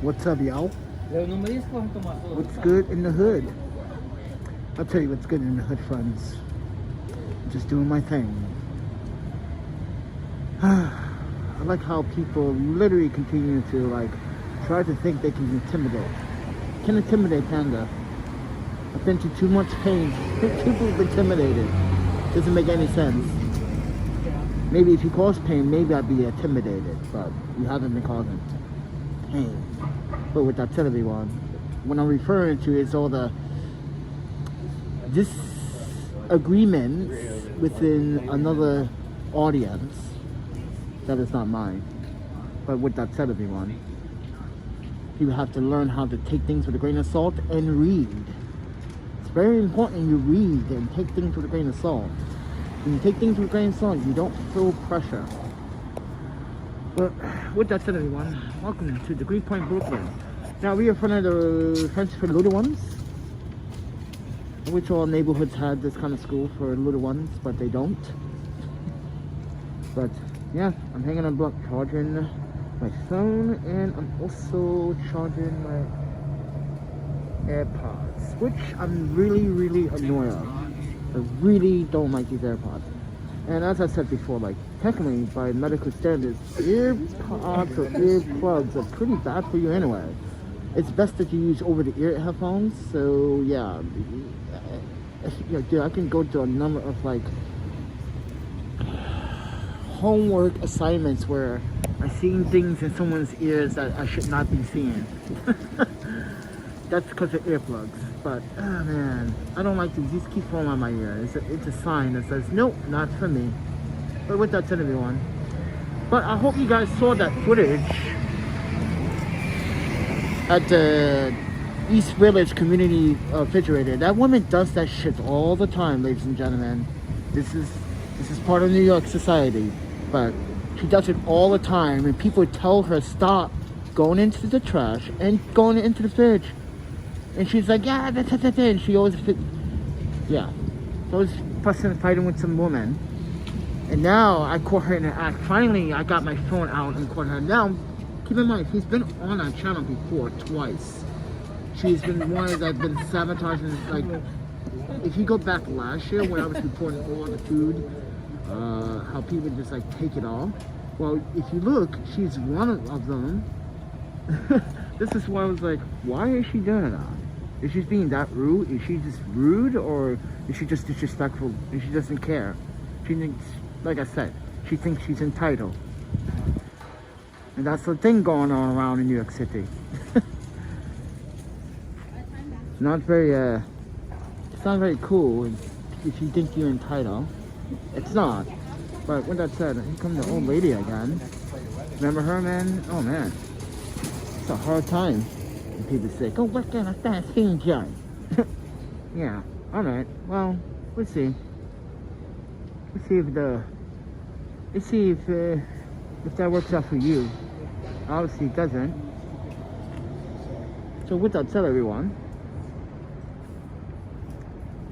What's up, y'all? What's good in the hood? I'll tell you what's good in the hood, friends. Just doing my thing. I like how people literally continue to like try to think they can intimidate. Can intimidate Panda. I've been to too much pain. People have been intimidated. Doesn't make any sense. Maybe if you cause pain, maybe I'd be intimidated, but you haven't been causing pain. But with that said, everyone, what I'm referring to is all the disagreements within another audience that is not mine. But with that said, everyone, you have to learn how to take things with a grain of salt and read. It's very important you read and take things with a grain of salt. When you take things with a grain of salt, you don't feel pressure. But with that said, everyone, welcome to the Green Point, Brooklyn. Now we are in front of the French for Little Ones, which all neighborhoods had this kind of school for little ones, but they don't. But yeah, I'm hanging on block, charging my phone, and I'm also charging my AirPods, which I'm really annoyed of. I really don't like these AirPods. And as I said before, like technically by medical standards, AirPods or earplugs are pretty bad for you anyway. It's best that you use over-the-ear headphones. So yeah, dude, I can go to a number of like homework assignments where I'm seeing things in someone's ears that I should not be seeing. That's because of earplugs. But oh man, I don't like these. These keep falling on my ear. It's a sign that says nope, not for me. But with that said, everyone, but I hope you guys saw that footage at the East Village Community Refrigerator. That woman does that shit all the time, ladies and gentlemen. This is part of New York society, but she does it all the time, and people tell her stop going into the trash and going into the fridge. And she's like, yeah, that's it. And she always, yeah. So I was fussing and fighting with some woman. And now I caught her in an act. Finally, I got my phone out and caught her. Now, keep in mind, she's been on our channel before, twice. She's been one that I've been sabotaging. Like, if you go back last year when I was reporting all the food, how people just like take it all. Well, if you look, she's one of them. This is why I was like, why is she doing that? Is she being that rude? Is she just rude, or is she just disrespectful and she doesn't care? She thinks, like I said, she thinks she's entitled. And that's the thing going on around in New York City. It's not very cool if you think you're entitled. It's not. But with that said, here comes the old lady again. Remember her, man? Oh man. It's a hard time. And people say, go work at a fast food joint. Yeah, alright. Well, we'll see. Let's see if that works out for you. Obviously it doesn't. So with that said, everyone,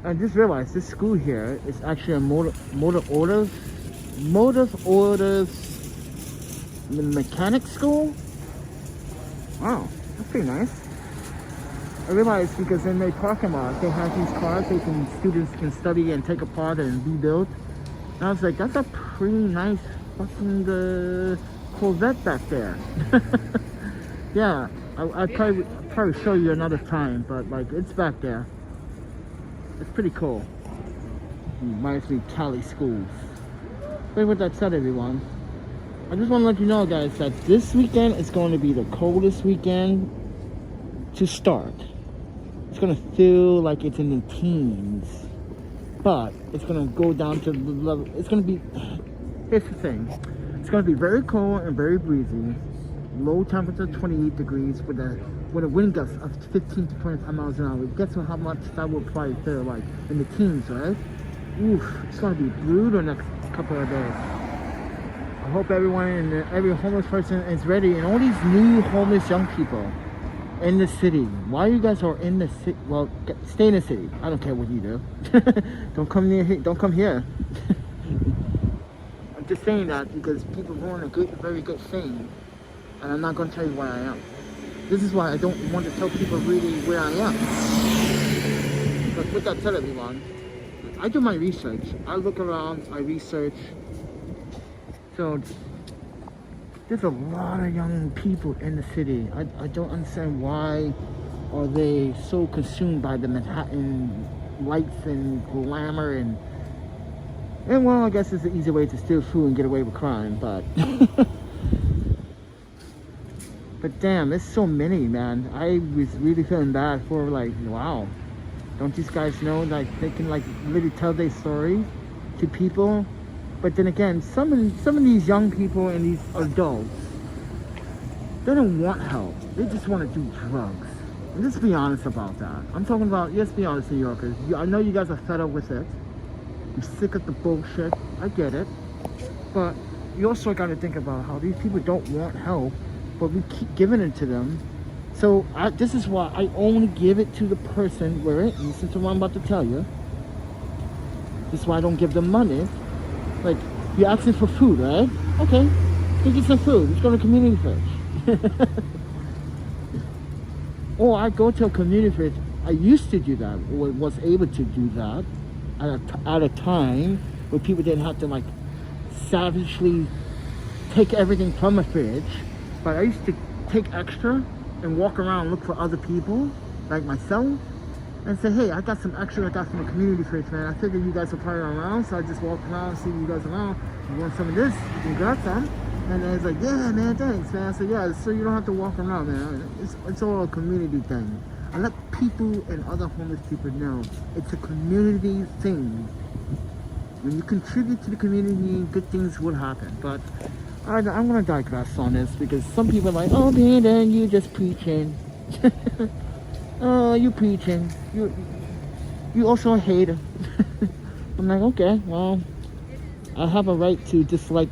I just realized this school here is actually a motor orders mechanic school. Wow, that's pretty nice. I realized because in their parking lot they have these cars students can study and take apart and rebuild. And I was like, that's a pretty nice fucking Corvette back there. Yeah, I'll probably show you another time, but like it's back there. It's pretty cool. Reminds me of Cali schools. But with that said, everyone, I just want to let you know, guys, that this weekend is going to be the coldest weekend to start. It's going to feel like it's in the teens, but it's going to go down to the level. It's going to be, here's the thing, it's going to be very cold and very breezy. Low temperature 28 degrees with a wind gust of 15 to 25 miles an hour. Guess how much that will probably feel like in the teens, right? Oof, it's going to be brutal next couple of days. I hope everyone and every homeless person is ready, and all these new homeless young people in the city. Why you guys are in the city? Well, stay in the city. I don't care what you do. Don't come near here. Don't come here. I'm just saying that because people want a very good thing, and I'm not going to tell you where I am. this is why I don't want to tell people really where I am. But with that said, everyone, I do my research. I look around, I research. So there's a lot of young people in the city. I don't understand why are they so consumed by the Manhattan lights and glamour and well, I guess it's an easy way to steal food and get away with crime, but but damn, there's so many, man. I was really feeling bad for, like, wow, don't these guys know, like, they can, like, really tell their story to people? But then again, some of these young people and these adults, they don't want help. They just want to do drugs. And let's be honest about that. I'm talking about, let's be honest, New Yorkers. I know you guys are fed up with it. You're sick of the bullshit. I get it. But you also got to think about how these people don't want help, but we keep giving it to them. So this is why I only give it to the person where it, listen to what I'm about to tell you. This is why I don't give them money. Like, you're asking for food, right? Okay, go get some food. Let's go to community fridge. Or I go to a community fridge. I used to do that, or was able to do that at a time where people didn't have to, like, savagely take everything from a fridge. But I used to take extra and walk around and look for other people, like myself, and say, hey, I got some extra I got from a community fridge, man. I figured you guys are probably around, so I just walk around and see you guys around. You want some of this? You can grab some. And I was like, yeah, man, thanks, man. I said, yeah, so you don't have to walk around, man. It's all a community thing. I let people and other homeless people know it's a community thing. When you contribute to the community, good things will happen. But I'm going to digress on this because some people are like, oh, man, you just preaching. Oh, you preaching. You also a hater. I'm like, okay, well, I have a right to dislike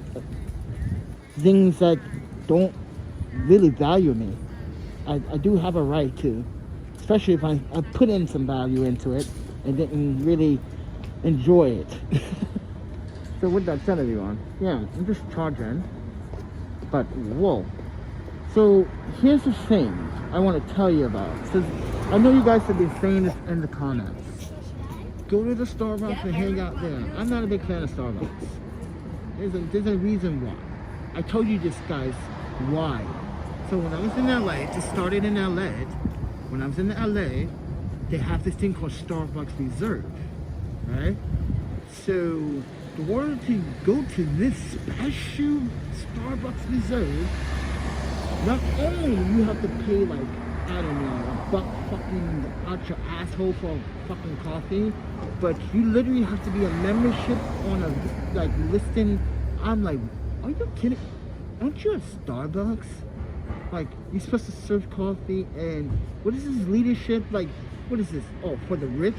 things that don't really value me. I do have a right to, especially if I put in some value into it and didn't really enjoy it. So with that said, everyone, yeah, I'm just charging. But whoa. So here's the thing I want to tell you about. So I know you guys have been saying this in the comments. Go to the Starbucks and hang out there. I'm not a big fan of Starbucks. There's a reason why. I told you this, guys, why. So when I was in LA, just started in LA, when I was in LA, they have this thing called Starbucks Reserve, right? So in order to go to this special Starbucks Reserve, not only you have to pay, like, I don't know, $1 fucking out your asshole for a fucking coffee, but you literally have to be a membership on a, like, listing. I'm like, are you kidding? Aren't you at Starbucks? Like, you're supposed to serve coffee, and what is this leadership? Like, what is this? Oh, for the rich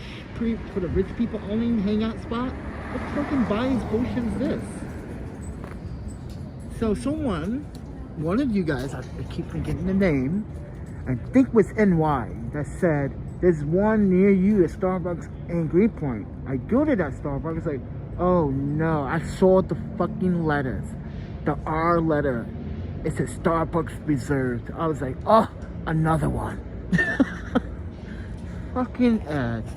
people only hangout spot? What fucking bias bullshit is this? So one of you guys, I keep forgetting the name, I think it was NY, that said, there's one near you at Starbucks in Greenpoint. I go to that Starbucks, like, oh no, I saw the fucking letters. The R letter. It says Starbucks Reserved. I was like, oh, another one. Fucking ads.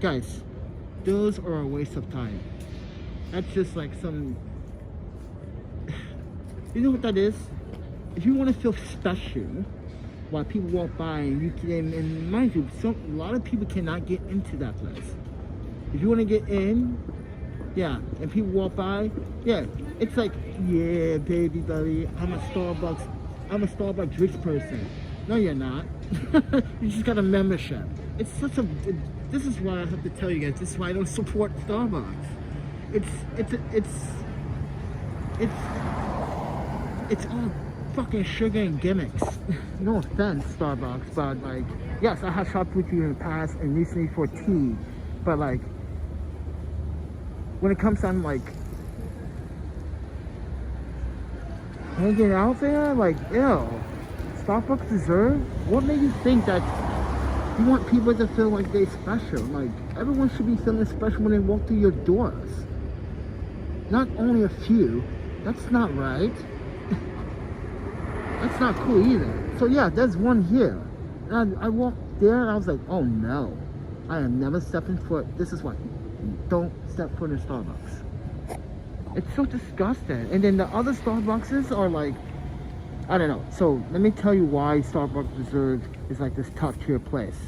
Guys, those are a waste of time. That's just like some... You know what that is? If you want to feel special while people walk by and you can, and mind you, a lot of people cannot get into that place. If you want to get in, yeah, and people walk by, yeah, it's like, yeah, baby, buddy, I'm a Starbucks rich person. No, you're not. You just got a membership. It's such a, this is why I have to tell you guys, this is why I don't support Starbucks. It's all fucking sugar and gimmicks. No offense, Starbucks, but like, yes, I have shopped with you in the past and recently for tea, but like, when it comes to like hanging out there, like, ew, Starbucks Reserve? What made you think that you want people to feel like they're special? Like, everyone should be feeling special when they walk through your doors. Not only a few. That's not right. That's not cool either. So yeah, there's one here. And I walked there and I was like, oh no, I am never stepping foot. This is what, don't step foot in Starbucks. It's so disgusting. And then the other Starbucks are like, I don't know. So let me tell you why Starbucks Reserve is like this top tier place.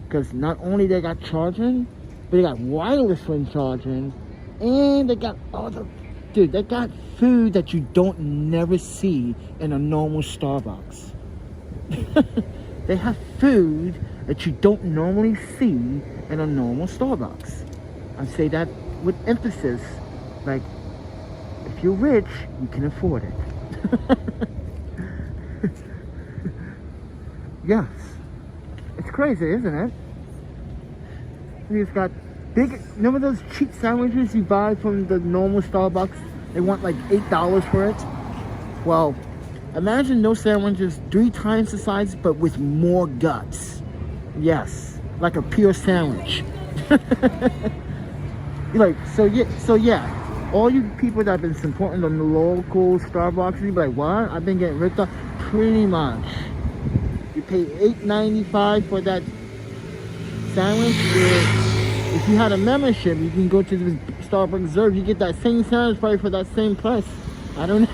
Because not only they got charging, but they got wireless phone charging, and they got other, dude, they got food that you don't never see in a normal Starbucks. They have food that you don't normally see in a normal Starbucks. I say that with emphasis, like, if you're rich, you can afford it. Yes. It's crazy, isn't it? We've got big, remember those cheap sandwiches you buy from the normal Starbucks? They want like $8 for it. Well, imagine those sandwiches 3 times the size, but with more guts. Yes, like a pure sandwich. Like, so yeah, all you people that have been supporting the local Starbucks, you be like, what? I've been getting ripped off. Pretty much. You pay $8.95 for that sandwich. If you had a membership, you can go to the Starbucks Reserve. You get that same sandwich probably for that same price. I don't know.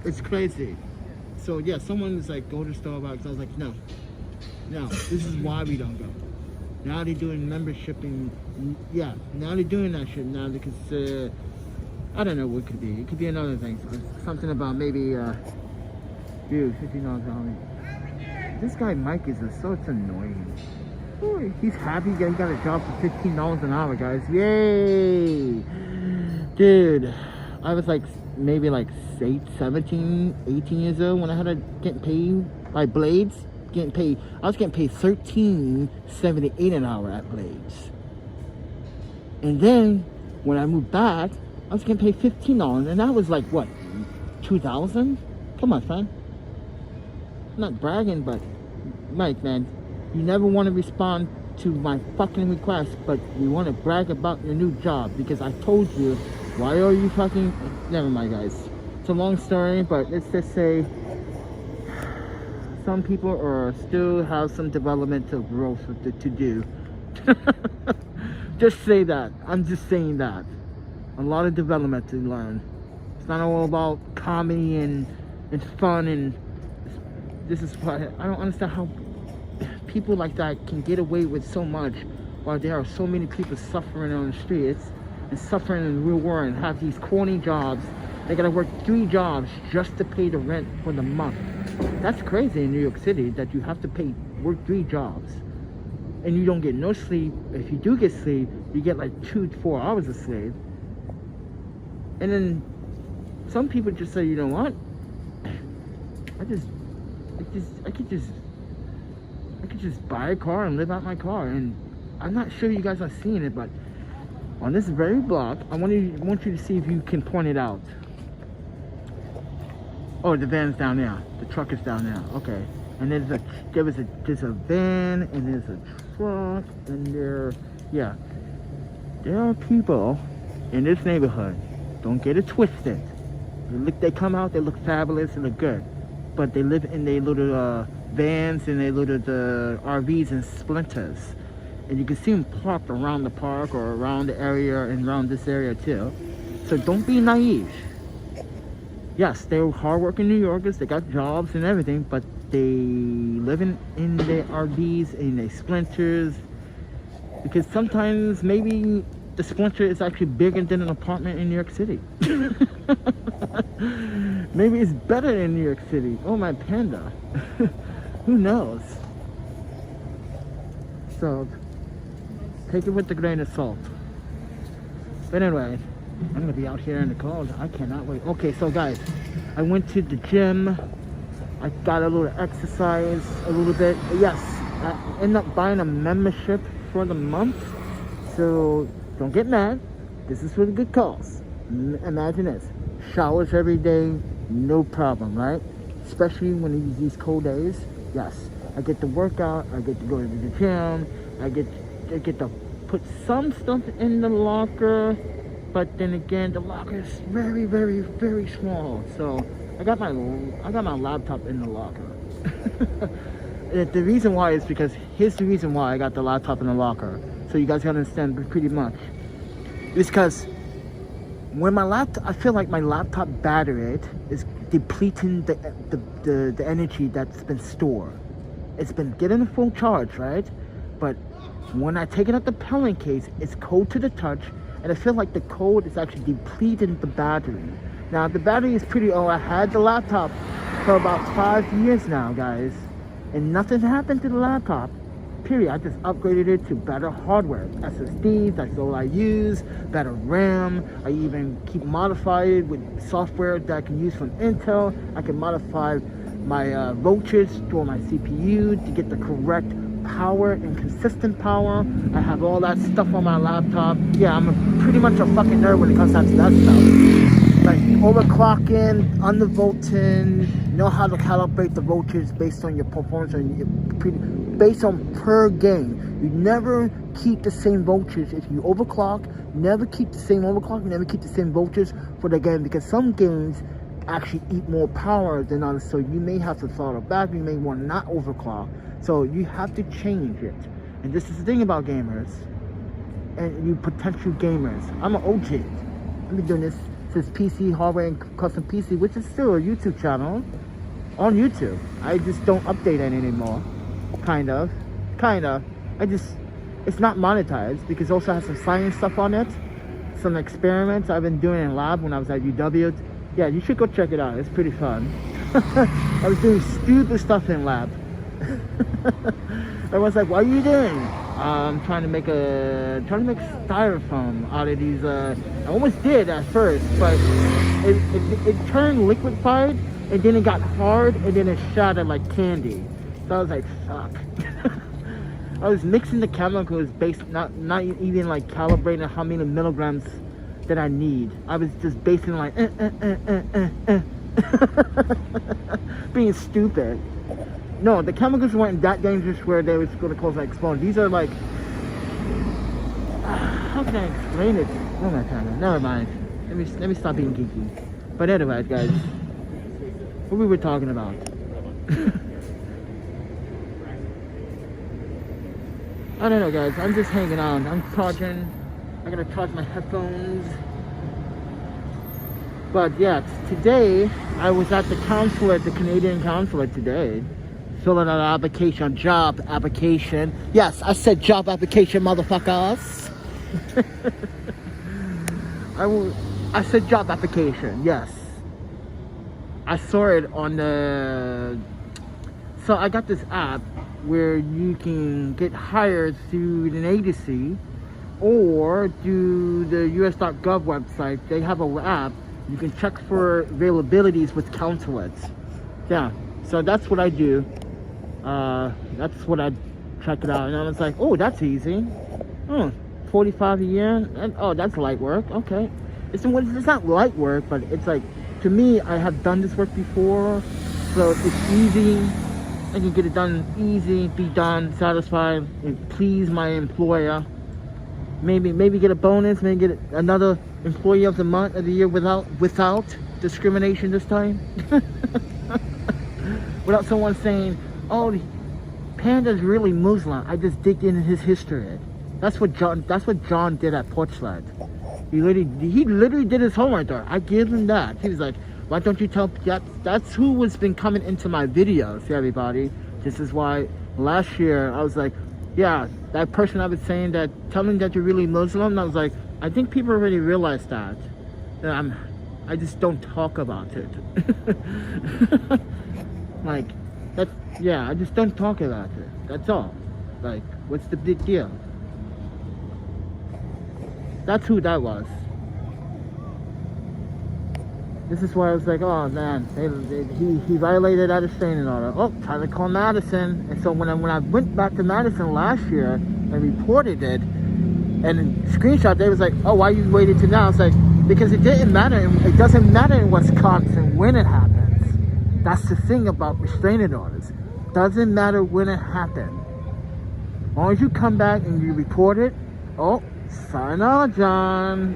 It's crazy. So yeah, someone was like, go to Starbucks. I was like, no, this is why we don't go. Now they're doing membership, and yeah, now they're doing that shit now because I don't know what it could be. It could be another thing. Something about maybe dude, $50 This guy Mike is so it's annoying. Boy, he's happy he got a job for $15 an hour, guys. Yay! Dude, I was like maybe like 17, 18 years old when I had to get paid by Blades. I was getting paid $13.78 an hour at Blades. And then when I moved back, I was getting paid $15, and that was like what, 2000? Come on, fam. I'm not bragging, but Mike, man, you never want to respond to my fucking request, but you want to brag about your new job because I told you. Why are you fucking? Never mind, guys. It's a long story, but let's just say some people are still have some developmental growth to do. Just say that. I'm just saying that. A lot of development to learn. It's not all about comedy and fun, and this is what I don't understand how people like that can get away with so much while there are so many people suffering on the streets and suffering in the real world and have these corny jobs. They gotta work 3 jobs just to pay the rent for the month. That's crazy in New York City that you have to work 3 jobs and you don't get no sleep. If you do get sleep, you get like 2 to 4 hours of sleep. And then some people just say, you know what? I could just buy a car and live out my car. And I'm not sure you guys are seeing it, but on this very block, I want you to see if you can point it out. Oh, the van's down there. The truck is down there. Okay. And there's a van and there's a truck and there are people in this neighborhood. Don't get it twisted. They come out, they look fabulous, they look good. But they live in their little vans and their little RVs and splinters. And you can see them parked around the park or around the area and around this area too. So don't be naive. Yes, they're hardworking New Yorkers, they got jobs and everything, but they live in their RVs and their splinters. Because sometimes maybe the splinter is actually bigger than an apartment in New York City. Maybe it's better in New York City. Oh, my panda. Who knows? So, take it with a grain of salt. But anyway, I'm gonna be out here in the cold. I cannot wait. Okay, so guys, I went to the gym. I got a little exercise, a little bit. Yes, I ended up buying a membership for the month. So don't get mad. This is for the good cause. Imagine this: showers every day, no problem, right? Especially when these cold days. Yes, I get to work out. I get to go to the gym. I get to put some stuff in the locker. but then again, the locker is very, very, very small. So I got my laptop in the locker. The reason why is because here's the reason why I got the laptop in the locker. So you guys can understand pretty much. It's because when I feel like my laptop battery is depleting the energy that's been stored. It's been getting a full charge, right? But when I take it out the pellet case, it's cold to the touch, and I feel like the cold is actually depleting the battery. Now the battery is pretty old. I had the laptop for about 5 years now, guys, and nothing happened to the laptop. Period. I just upgraded it to better hardware. SSDs, that's all I use. Better RAM. I even keep modifying it with software that I can use from Intel. I can modify my voltage for my CPU to get the correct power and consistent power. I have all that stuff on my laptop. Yeah, I'm pretty much a fucking nerd when it comes down to that stuff. Like overclocking, undervolting, know how to calibrate the voltage based on your performance and based on per game. You never keep the same voltage. If you overclock, never keep the same overclock, never keep the same voltage for the game, because some games actually eat more power than others, so you may have to throttle back, you may want to not overclock, so you have to change it. And this is the thing about gamers and you potential gamers. I'm an OG. I've been doing this since PC Hardware and Custom PC, which is still a YouTube channel on YouTube. I just don't update it anymore. Kind of. It's not monetized because it also has some science stuff on it, some experiments I've been doing in lab when I was at UW. Yeah, you should go check it out. It's pretty fun. I was doing stupid stuff in lab. Everyone's like, "What are you doing?" I'm trying to make styrofoam out of these. I almost did at first, but it turned liquefied, and then it got hard, and then it shattered like candy. So I was like, "Fuck." I was mixing the chemicals based not even like calibrating how many milligrams that I need. I was just basing like being stupid. No, the chemicals weren't that dangerous where they was going to cause an explosion. These are like, how can I explain it? Oh my god, never mind. Let me stop being geeky. But anyway, guys, what we were talking about. I don't know, guys. I'm just hanging out. I'm charging. I gotta charge my headphones. But yeah, today I was at the consulate, the Canadian consulate today, filling out an application, job application. Yes, I said job application, motherfuckers. I said job application. Yes, I saw it on the. So I got this app where you can get hired through an agency or through the US.gov website. They have an app. You can check for availabilities with consulates. Yeah, so that's what I do. That's what I check it out. And I was like, oh, that's easy. 45 a year. And, oh, that's light work. Okay. It's not light work, but it's like, to me, I have done this work before. So it's easy. I can get it done easy, be done, satisfied, and please my employer. Maybe get a bonus, maybe get another employee of the month of the year without discrimination this time. Without someone saying, "Oh, Panda's really Muslim." I just digged into his history. That's what John did at Portland. He literally did his homework there. I give him that. He was like, "Why don't you tell?" That's who has been coming into my videos, everybody. This is why last year I was like, yeah, that person I was saying that, telling that you're really Muslim, I was like, I think people already realized that. I just don't talk about it. Like, I just don't talk about it. That's all. Like, what's the big deal? That's who that was. This is why I was like, oh man, he violated that restraining order. Oh, time to call Madison. And so when I went back to Madison last year and reported it, and screenshot, they was like, oh, why you waited till now? It's like, because it didn't matter. It doesn't matter in Wisconsin when it happens. That's the thing about restraining orders. Doesn't matter when it happened. As long as you come back and you report it, oh, Sayonara, John.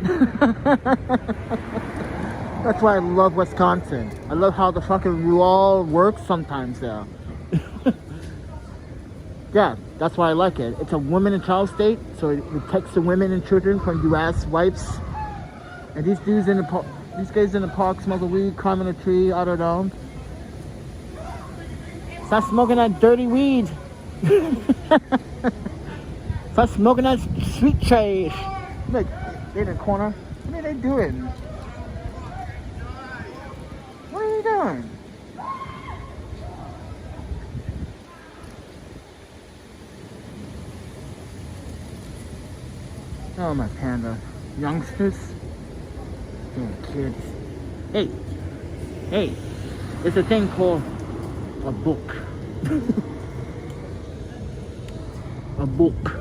That's why I love Wisconsin. I love how the fucking law works sometimes there. Yeah, that's why I like it. It's a women and child state, so it protects the women and children from U.S. wives. And these dudes in the park, these guys in the park smoking weed, climbing a tree. I don't know. Stop smoking that dirty weed. Stop smoking that sweet trash. Look, they're in the corner. What are they doing? What are you doing? Oh, my panda. Youngsters? Damn kids. Hey. Hey. There's a thing called a book. A book.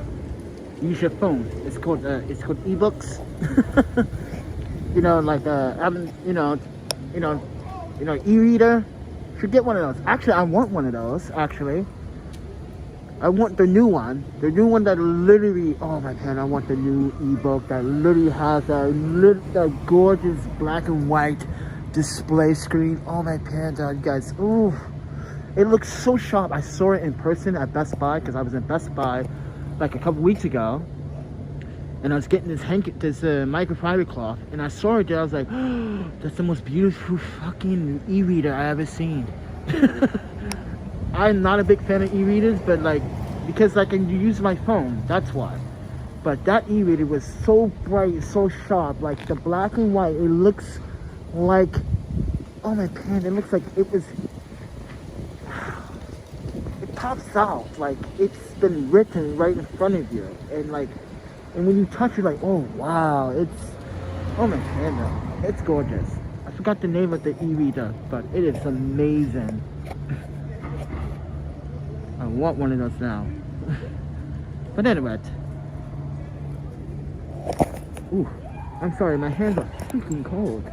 Use your phone. It's called ebooks. You know, like e-reader. Should get one of those. Actually, I want one of those. Actually, I want the new one. The new one that literally. Oh my god! I want the new ebook that literally has a gorgeous black and white display screen. Oh my panda, you guys. Ooh. It looks so sharp. I saw it in person at Best Buy because I was in Best Buy like a couple weeks ago, and I was getting this microfiber cloth, and I saw it there. I was like, oh, that's the most beautiful fucking e-reader I ever seen. I'm not a big fan of e-readers, but like because I can use my phone, that's why. But that e-reader was so bright, so sharp, like the black and white. It looks like, oh my god, it looks like it was. Pops out like it's been written right in front of you, and when you touch it, like, oh wow, oh my god, it's gorgeous. I forgot the name of the e-reader, but it is amazing. I want one of those now. But anyway, ooh, I'm sorry, my hands are freaking cold.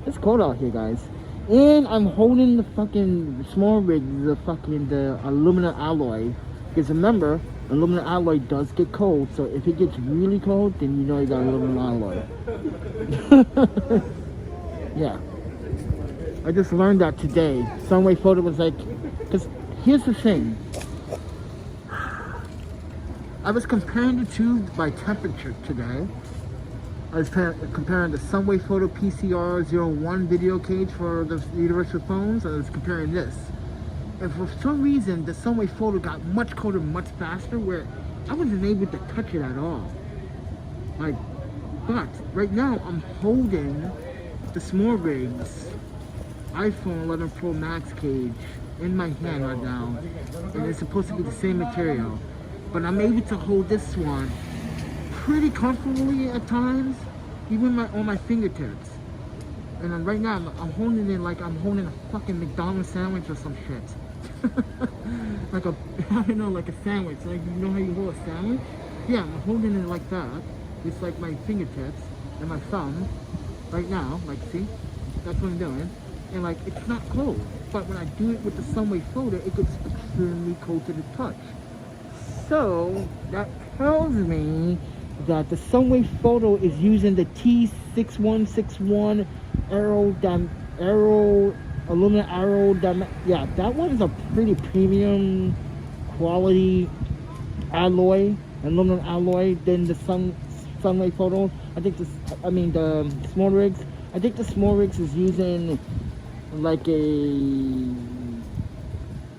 It's cold out here, guys. And I'm holding the fucking small rig, the aluminum alloy. Because remember, aluminum alloy does get cold. So if it gets really cold, then you know you got aluminum alloy. Yeah. I just learned that today. Sunway Photo was like, because here's the thing. I was comparing the two by temperature today. I was comparing the Sunway Photo PCR01 video cage for the universal phones, and I was comparing this. And for some reason, the Sunway Photo got much colder, much faster, where I wasn't able to touch it at all. Like, but right now, I'm holding the Small Rigs iPhone 11 Pro Max cage in my hand right now, and it's supposed to be the same material. But I'm able to hold this one pretty comfortably at times, even on my fingertips. And right now, I'm holding it like I'm holding a fucking McDonald's sandwich or some shit. Like I don't know, like a sandwich. Like, you know how you hold a sandwich? Yeah, I'm holding it like that. It's like my fingertips and my thumb right now. Like, see? That's what I'm doing. And like, it's not cold. But when I do it with the Sunway Photo, it gets extremely cold to the touch. So that tells me that the Sunway Photo is using the T6161 aluminum yeah, that one is a pretty premium quality alloy, aluminum alloy than the Sunway Photo. The Small Rigs. I think the Small Rigs is using like a,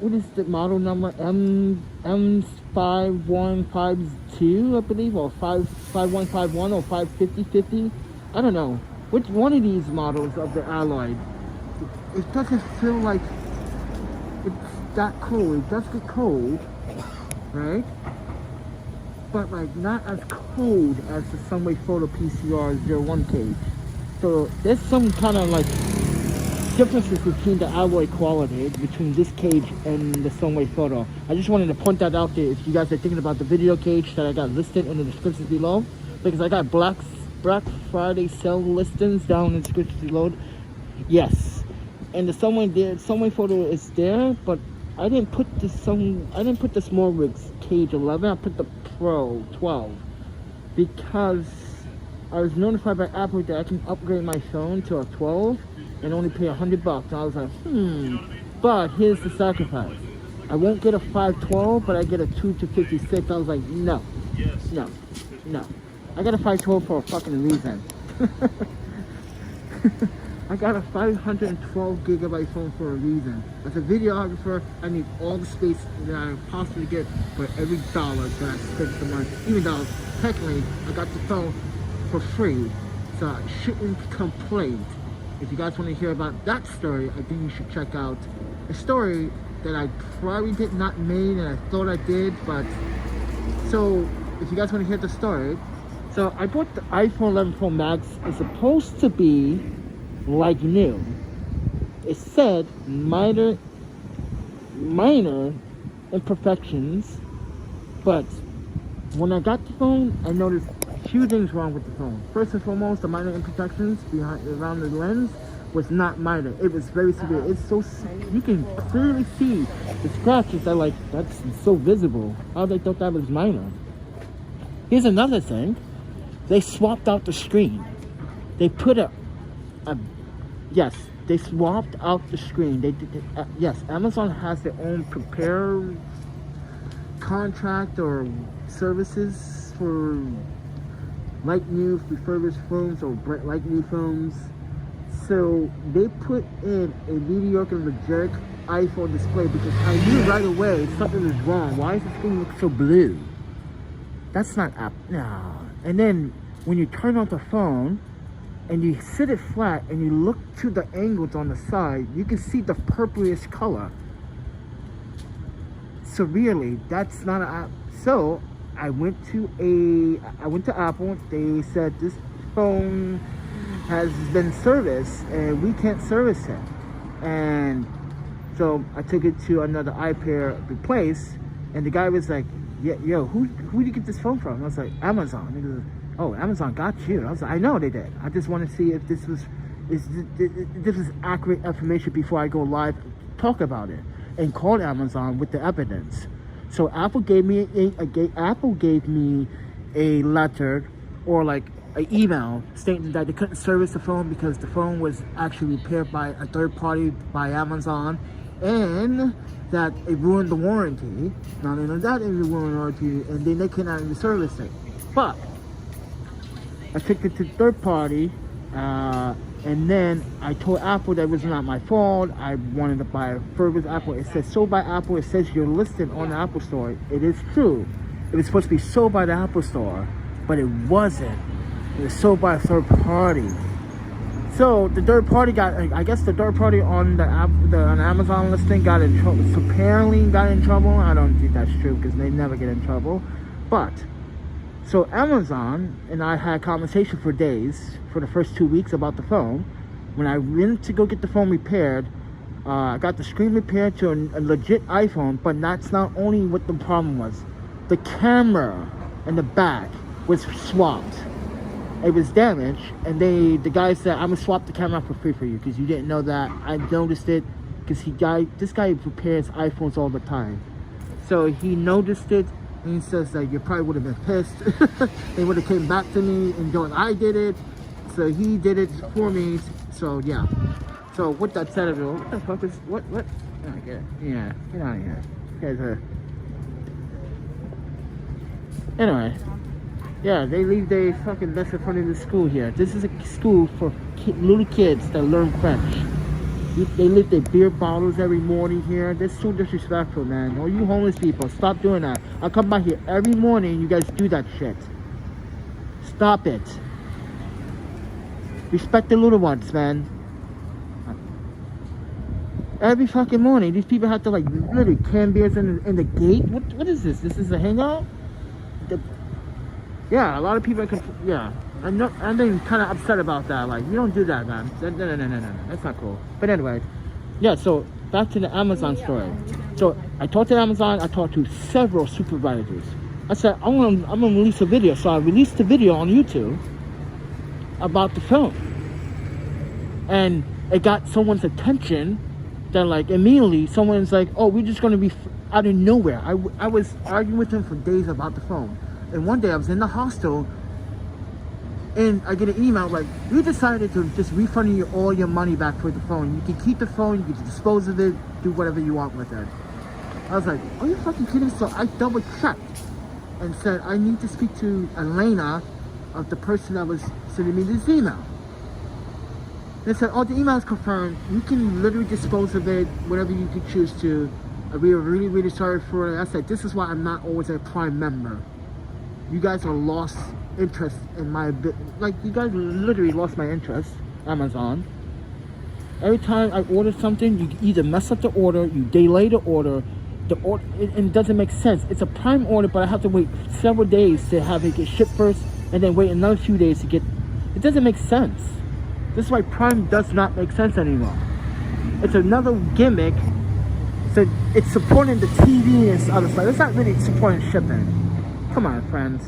what is the model number? M5152, I believe, or 5151 or 55050. I don't know. Which one of these models of the alloy? It doesn't feel like it's that cold. It does get cold, right? But like not as cold as the Sunway Photo PCR01 cage. So there's some kind of like differences between the alloy quality between this cage and the Sunway Photo. I just wanted to point that out there if you guys are thinking about the video cage that I got listed in the description below, because I got Black Friday sale listings down in the description below. Yes, and the Sunway Photo is there, but I didn't put the Small Rigs cage 11. I put the Pro 12. because I was notified by Apple that I can upgrade my phone to a 12 and only pay $100. And I was like, but here's the sacrifice. I won't get a 512, but I get a 2 to 56. I was like, no. I got a 512 for a fucking reason. I got a 512 gigabyte phone for a reason. As a videographer, I need all the space that I possibly get for every dollar that I spend the money. Even though technically I got the phone for free, so I shouldn't complain. If you guys want to hear about that story, I think you should check out a story that I probably did not make and I thought I did, but so if you guys want to hear the story, so I bought the iPhone 11 Pro Max. It's supposed to be like new. It said minor imperfections, but when I got the phone, I noticed a few things wrong with the phone. First and foremost, the minor imperfections around the lens was not minor. It was very severe. It's so you can clearly see the scratches. That's so visible. How they thought that was minor. Here's another thing. They swapped out the screen. They put they swapped out the screen. They did. Yes, Amazon has their own prepare contract or services for like new refurbished phones or like new phones. So they put in a mediocre, legit iPhone display because I knew right away something was wrong. Why does the screen look so blue? That's not up. No. And then when you turn on the phone and you sit it flat and you look to the angles on the side, you can see the purplish color. So really, that's not an app. So I went to Apple. They said this phone has been serviced and we can't service it. And so I took it to another iPair place, and the guy was like, "Yeah, yo, who did you get this phone from?" I was like, "Amazon." And he goes, "Oh, Amazon got you." I was like, "I know they did. I just want to see if this was accurate information before I go live, talk about it," and called Amazon with the evidence. So Apple gave me a letter or like an email stating that they couldn't service the phone because the phone was actually repaired by a third party by Amazon, and that it ruined the warranty. Not only that, it ruined the warranty, and then they cannot even service it. But I took it to third party, and then I told Apple that it was not my fault. I wanted to buy a refurbished Apple. It says sold by Apple. It says you're listed on the Apple Store. It is true. It was supposed to be sold by the Apple Store, but it wasn't. It was sold by a third party. So the third party I guess the third party on the Amazon listing got in trouble. So apparently got in trouble. I don't think that's true because they never get in trouble. But so Amazon and I had a conversation for days for the first 2 weeks about the phone. When I went to go get the phone repaired, I got the screen repaired to a legit iPhone, but that's not only what the problem was. The camera in the back was swapped. It was damaged, and the guy said, "I'm gonna swap the camera for free for you because you didn't know that." I noticed it because this guy repairs iPhones all the time. So he noticed it, and he says that you probably would have been pissed. They would have came back to me and going, "I did it." So he did it for me. So yeah. So with that said, what the fuck is what? Oh, get it. Yeah, get out of here. You guys are. Anyway. Yeah, they leave their fucking mess in front of the school here. This is a school for little kids that learn French. They leave their beer bottles every morning here. That's so disrespectful, man. All you homeless people, stop doing that. I come by here every morning and you guys do that shit. Stop it. Respect the little ones, man. Every fucking morning, these people have to like literally can beers in the gate. What is this? This is a hangout? Yeah, a lot of people yeah. I'm kind of upset about that. Like, you don't do that, man. No. That's not cool. But anyway, yeah, so back to the Amazon story. So I talked to Amazon. I talked to several supervisors. I said, I'm gonna release a video. So I released a video on YouTube about the phone. And it got someone's attention that like immediately someone's like, "Oh, we're just gonna be out of nowhere." I was arguing with him for days about the phone. And one day I was in the hostel And I get an email like, you decided to just refund you all your money back for the phone. You can keep the phone, you can dispose of it, do whatever you want with it. I was like, are you fucking kidding? So I double checked and said, I need to speak to Elena, of the person that was sending me this email. They said, oh, the email is confirmed. You can literally dispose of it, whatever you can choose to. We are really, really sorry for it. I said, this is why I'm not always a Prime member. You guys are lost interest in my, like, you guys literally lost my interest, Amazon. Every time I order something, you either mess up the order, you delay the order, it doesn't make sense. It's a Prime order, but I have to wait several days to have it get shipped first, and then wait another few days to get, it doesn't make sense. This is why Prime does not make sense anymore. It's another gimmick. So it's supporting the TV and other stuff. It's not really supporting shipping. Come on, friends.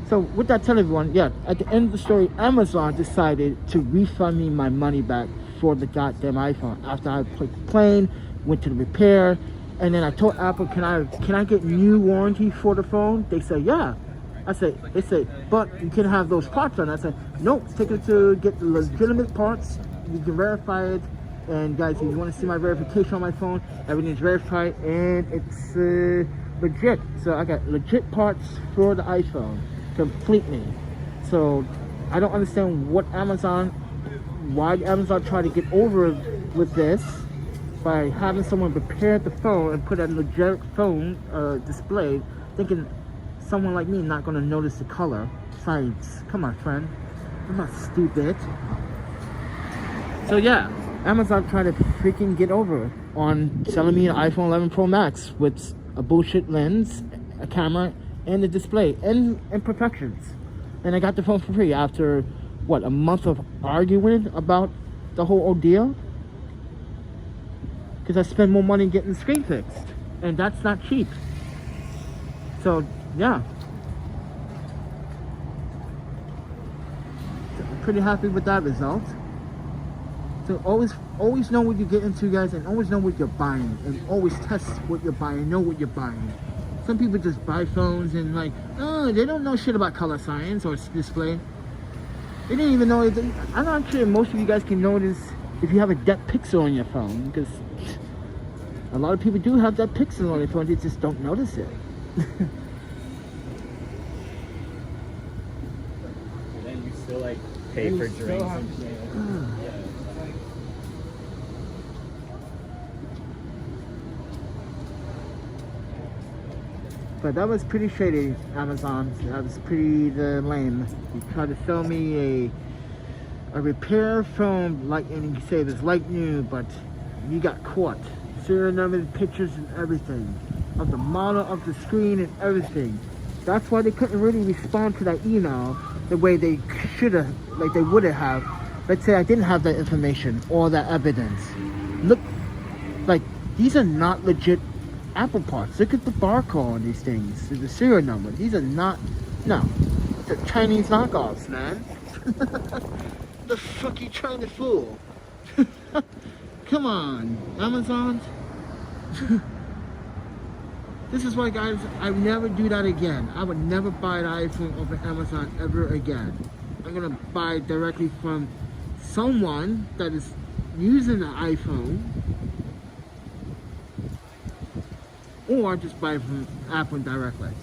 So with that, tell everyone, yeah, at the end of the story, Amazon decided to refund me my money back for the goddamn iPhone. After I put the plane, went to the repair, and then I told Apple, can I get new warranty for the phone? They said, yeah. They said, but you can have those parts on. I said, nope, take it to get the legitimate parts. You can verify it. And guys, if you want to see my verification on my phone, everything's verified and it's legit. So I got legit parts for the iPhone completely. So I don't understand why Amazon tried to get over with this by having someone prepare the phone and put a legit phone display, thinking someone like me not going to notice the color. Besides, come on, friend, I'm not stupid. So yeah, Amazon tried to freaking get over on selling me an iPhone 11 Pro Max with a bullshit lens, a camera, and the display, and imperfections. And I got the phone for free after, what, a month of arguing about the whole ordeal? Because I spend more money getting the screen fixed, and that's not cheap. So yeah, so I'm pretty happy with that result. So always know what you get into, guys, and always know what you're buying, and always test what you're buying, know what you're buying. Some people just buy phones and like, oh, they don't know shit about color science or display. They didn't even know it. I'm not sure most of you guys can notice if you have a dead pixel on your phone, because a lot of people do have that pixel on their phone, they just don't notice it. Then you still like pay for drinks and shit. Yeah. But that was pretty shady, Amazon. That was pretty lame. You tried to sell me a repair phone, like, and you say it's like new, but you got caught. Serial number, pictures, and everything of the model of the screen and everything. That's why they couldn't really respond to that email the way they should have, like they would have. Let's say I didn't have that information or that evidence. Look, like, these are not legit Apple parts. Look at the barcode on these things, the serial number. These are not, no, they're Chinese knockoffs, man. The fuck you trying to fool? Come on, Amazon. This is why, guys, I would never do that again. I would never buy an iPhone over Amazon ever again. I'm gonna buy directly from someone that is using the iPhone, or just buy from Apple directly.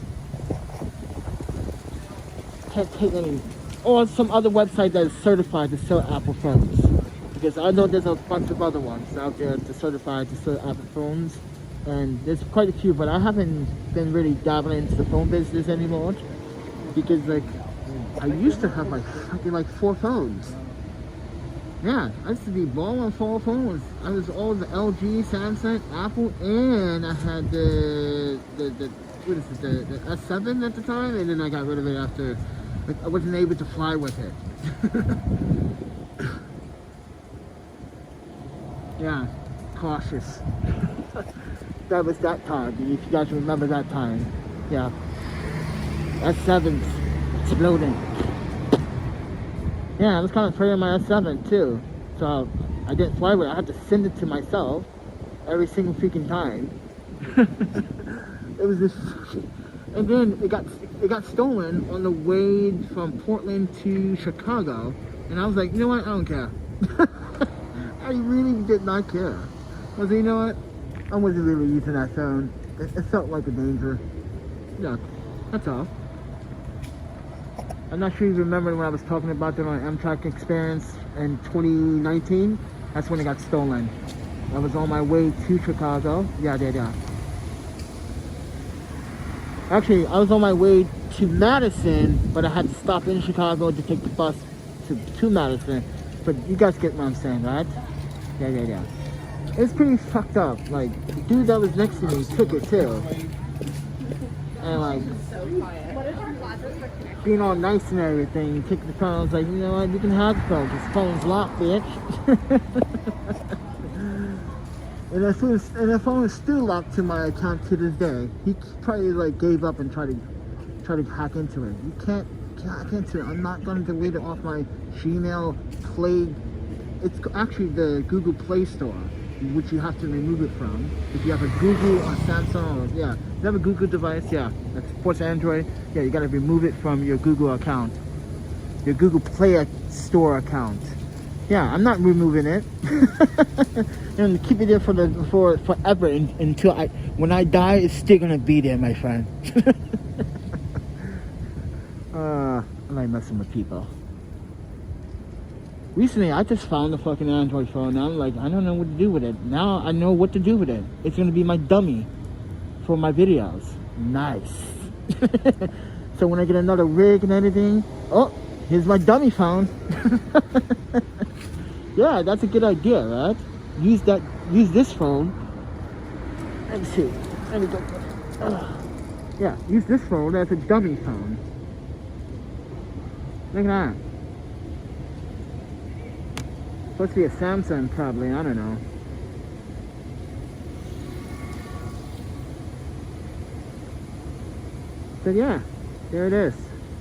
Can't take any, or some other website that is certified to sell Apple phones. Because I know there's a bunch of other ones out there to certified to sell Apple phones. And there's quite a few, but I haven't been really dabbling into the phone business anymore. Because like, I used to have like fucking like 4 phones. Yeah, I used to be balling on 4 phones. I was all the LG, Samsung, Apple, and I had the what is it, the S7 at the time, and then I got rid of it after, like, I wasn't able to fly with it. Yeah, cautious. That was that time, if you guys remember that time. Yeah. S7's exploding. Yeah, I was kind of afraid of my S7 too. So I didn't fly with it. I had to send it to myself every single freaking time. It was just, and then it got it got stolen on the way from Portland to Chicago, and I was like, you know what? I don't care. I really did not care. I was like, you know what? I wasn't really using that phone. It felt like a danger. Yeah, that's all. I'm not sure you remember when I was talking about my Amtrak experience in 2019. That's when it got stolen. I was on my way to Chicago. Yeah. Actually, I was on my way to Madison, but I had to stop in Chicago to take the bus to Madison. But you guys get what I'm saying, right? Yeah. It's pretty fucked up. Like, the dude that was next to me took it too. And like, being all nice and everything, took the phone. I was like, you know what, you can have the phone, this phone's locked, bitch. And the phone is still locked to my account to this day. He probably like gave up and tried to hack into it. You can't hack into it. I'm not going to delete it off my Gmail Play. It's actually the Google Play Store, which you have to remove it from. If you have a Google or Samsung, or, yeah, if you have a Google device, yeah, that supports Android, yeah, you got to remove it from your Google account, your Google Play Store account. Yeah, I'm not removing it. And keep it there for forever until when I die, it's still gonna be there, my friend. I like messing with people. Recently, I just found a fucking Android phone. Now I'm like, I don't know what to do with it. Now I know what to do with it. It's gonna be my dummy for my videos. Nice. So when I get another rig and everything, oh, here's my dummy phone. Yeah, that's a good idea, right? Use this phone. Let me see. Let me go. Yeah, use this phone as a dummy phone. Look at that. Supposed to be a Samsung, probably. I don't know. So yeah, there it is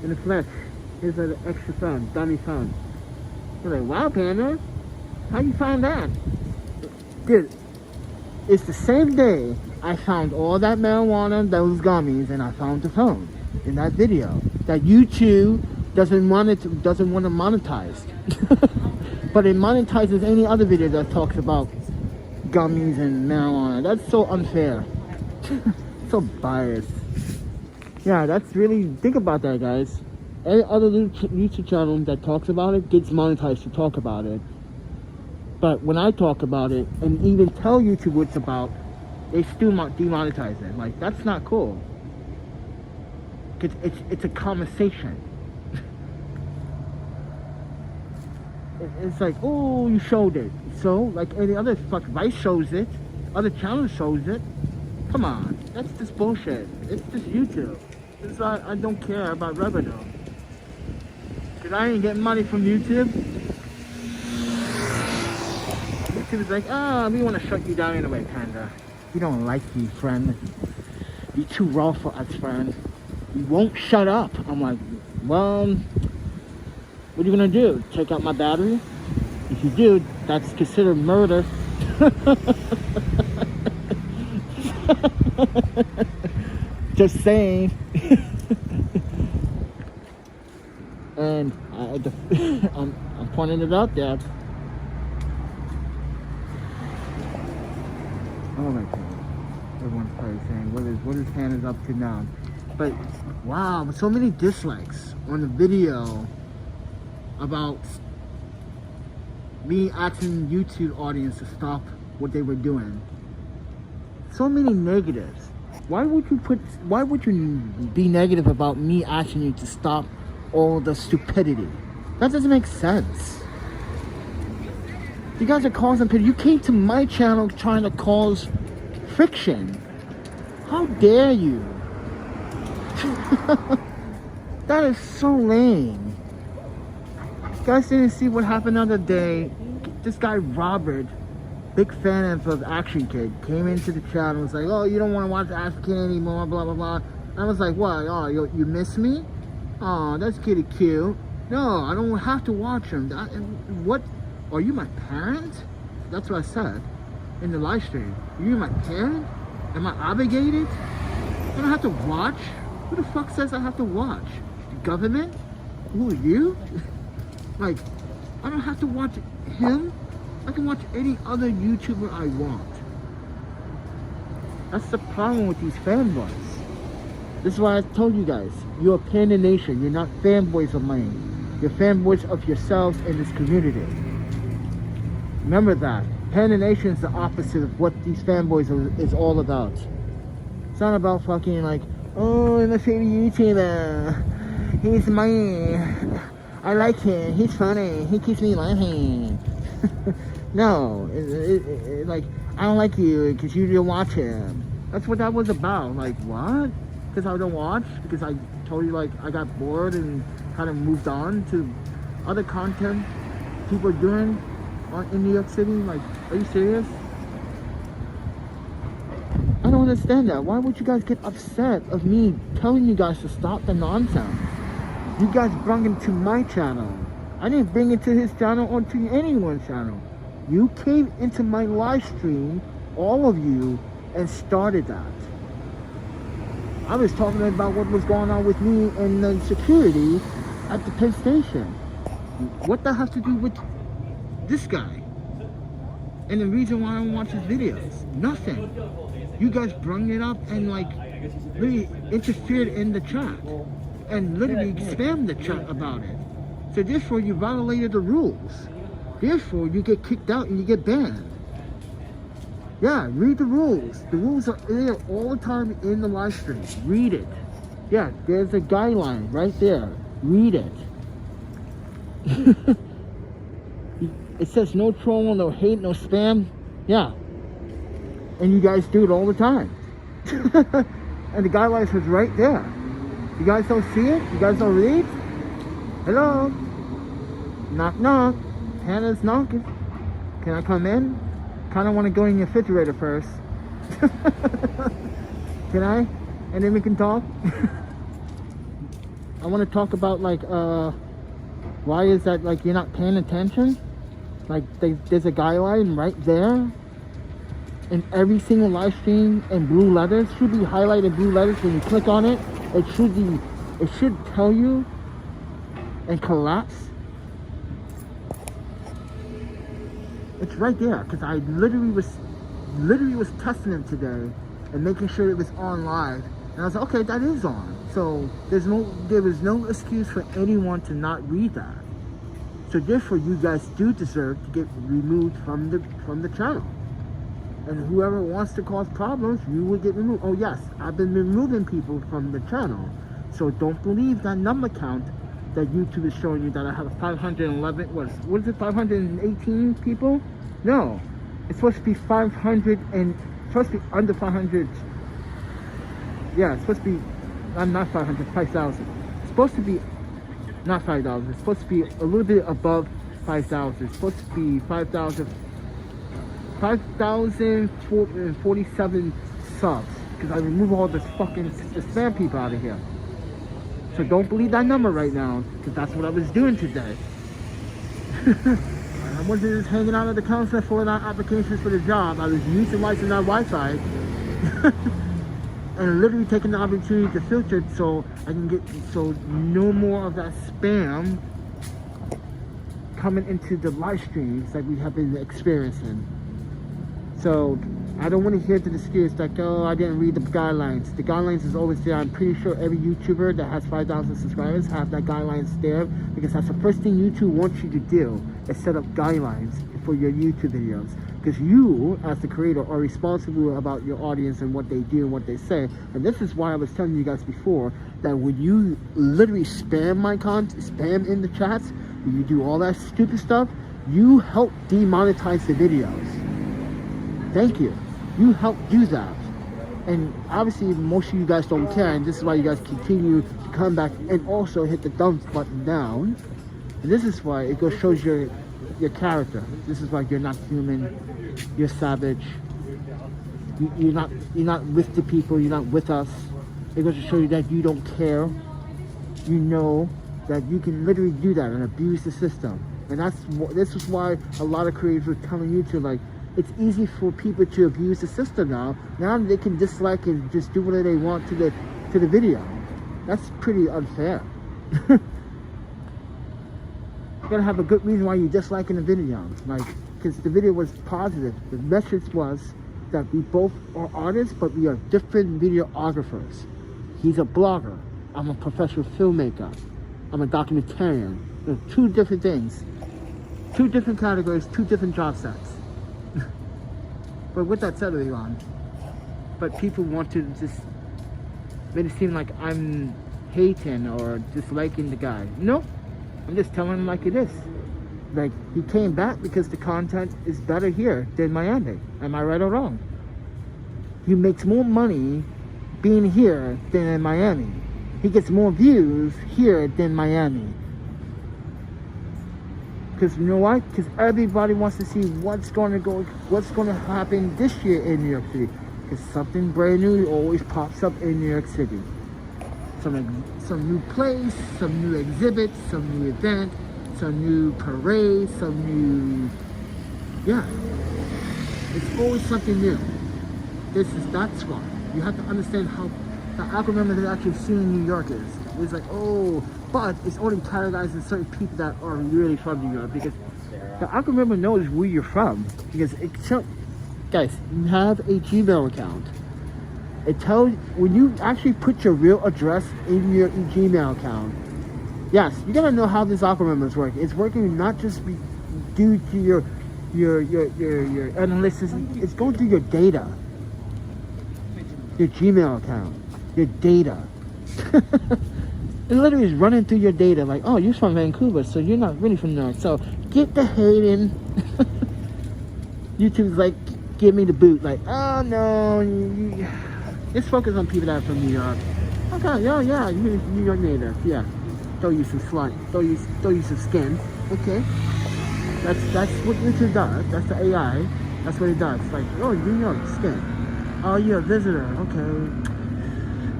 in the flesh. Here's an extra phone, dummy phone. You're like, wow, Panda, how you find that? Dude, it's the same day I found all that marijuana, those gummies, and I found the phone in that video that YouTube doesn't want to monetize. But it monetizes any other video that talks about gummies and marijuana. That's so unfair. So biased. Yeah, that's really, think about that, guys. Any other YouTube channel that talks about it gets monetized to talk about it. But when I talk about it and even tell YouTube what it's about, they still demonetize it. Like, that's not cool. It's a conversation. It's like, oh, you showed it. So, like any other Vice shows it, other channels shows it. Come on, that's just bullshit. It's just YouTube. It's I don't care about revenue. Cause I ain't getting money from YouTube. YouTube is like, we want to shut you down anyway, Panda. We don't like you, friend. You're too raw for us, friend. You won't shut up. I'm like, well, what are you gonna do? Take out my battery? If you do, that's considered murder. Just saying. And I'm pointing it out there. Oh my god. Everyone's probably saying, what is Hannah's up to now? But wow, so many dislikes on the video about me asking YouTube audience to stop what they were doing. So many negatives. Why would you be negative about me asking you to stop all the stupidity? That doesn't make sense. You guys are causing people. You came to my channel trying to cause friction. How dare you? That is so lame. You guys didn't see what happened the other day. This guy Robert, big fan of Action Kid, came into the chat and was like, oh, you don't want to watch Action Kid anymore, blah blah blah. I was like, what? Oh, you miss me? Oh, that's kitty cute. No, I don't have to watch him. What? Are you my parent? That's what I said in the live stream. Are you my parent? Am I obligated? I don't have to watch Who the fuck says I have to watch? The government? Who are you? Like, I don't have to watch him. I can watch any other YouTuber I want. That's the problem with these fanboys. This is why I told you guys, you're a Panda Nation. You're not fanboys of mine. You're fanboys of yourselves and this community. Remember that. Panda Nation is the opposite of what these fanboys is all about. It's not about fucking like, oh, my favorite YouTuber. He's mine. I like him. He's funny. He keeps me laughing. No, like, I don't like you because you didn't watch him. That's what that was about. Like, what? Because I don't watch? Because I told you, like, I got bored and kind of moved on to other content people are doing in New York City? Like, are you serious? I don't understand that. Why would you guys get upset of me telling you guys to stop the nonsense? You guys brought him to my channel. I didn't bring it to his channel or to anyone's channel. You came into my live stream, all of you, and started that. I was talking about what was going on with me and the security at the Penn Station. What that has to do with this guy? And the reason why I don't watch his videos? Nothing. You guys brung it up and like really interfered in the chat and literally spammed the chat about it. So therefore you violated the rules. Therefore you get kicked out and you get banned. Yeah, read the rules. The rules are there all the time in the live stream. Read it. Yeah, there's a guideline right there. Read it. It says no troll, no hate, no spam. Yeah. And you guys do it all the time. And the guidelines was right there. You guys don't see it? You guys don't read? Hello? Knock knock. Hannah's knocking. Can I come in? Kind of want to go in your refrigerator first. Can I? And then we can talk. I want to talk about like why is that like you're not paying attention? Like there's a guideline right there in every single live stream in blue letters. Should be highlighted blue letters. When you click on it, it should tell you and collapse. It's right there because I literally was testing it today and making sure it was on live, and I was like, okay, that is on. So there was no excuse for anyone to not read that. So therefore, you guys do deserve to get removed from the channel. And whoever wants to cause problems, you will get removed. Oh yes, I've been removing people from the channel. So don't believe that number count that YouTube is showing you that I have 511, what is it, 518 people? No, it's supposed to be 500 and supposed to be under 500. Yeah, it's supposed to be, I'm not 500, 5,000. It's supposed to be not 5,000. It's supposed to be a little bit above 5,000. It's supposed to be 5,047 subs because I remove all the fucking spam people out of here. So don't believe that number right now, because that's what I was doing today. I wasn't just hanging out at the counter filling out applications for the job. I was utilizing that Wi-Fi and literally taking the opportunity to filter it so I can get no more of that spam coming into the live streams that we have been experiencing. So I don't want to hear the excuse like, oh, I didn't read the guidelines. The guidelines is always there. I'm pretty sure every YouTuber that has 5,000 subscribers have that guidelines there, because that's the first thing YouTube wants you to do is set up guidelines for your YouTube videos. Because you, as the creator, are responsible about your audience and what they do and what they say. And this is why I was telling you guys before that when you literally spam my content, spam in the chats, when you do all that stupid stuff, you help demonetize the videos. Thank you. You help do that. And obviously most of you guys don't care, and this is why you guys continue to come back and also hit the thumbs button down. And this is why it goes shows your character. This is why you're not human, you're savage. You're not with the people, you're not with us. It goes to show you that you don't care. You know that you can literally do that and abuse the system. And this is why a lot of creators are telling you to, like, it's easy for people to abuse the system now. Now they can dislike and just do whatever they want to the video. That's pretty unfair. You gotta have a good reason why you're disliking the video. Like, because the video was positive. The message was that we both are artists, but we are different videographers. He's a blogger. I'm a professional filmmaker. I'm a documentarian. They're two different things. Two different categories, two different job sets. But with that said, Elon, but people want to just make it seem like I'm hating or disliking the guy. No, I'm just telling him like it is. Like, he came back because the content is better here than Miami. Am I right or wrong? He makes more money being here than in Miami. He gets more views here than Miami. Because you know why? Because everybody wants to see what's going to happen this year in New York City. Because something brand new always pops up in New York City. Some new place, some new exhibit, some new event, some new parade, some new, yeah. It's always something new. That's why. You have to understand how the algorithm that actually seeing New York is. It's like, oh, but it's only categorized in certain people that are really from New York, because the algorithm knows where you're from. Because it tells, guys, you have a Gmail account. It tells, when you actually put your real address in your Gmail account, yes, you gotta know how this algorithm is working. It's working not just due to your analytics, it's going through your data. Your Gmail account, your data. It literally is running through your data like, oh, you're from Vancouver, so you're not really from New York. So get the hate in. YouTube's like, give me the boot. Like, oh no, let's focus on people that are from New York. Okay, yeah, you're New York native. Yeah, throw you some slut, throw you some skin. Okay, that's what YouTube does. That's the AI. That's what it does. Like, oh, New York skin. Oh, you're a visitor. Okay.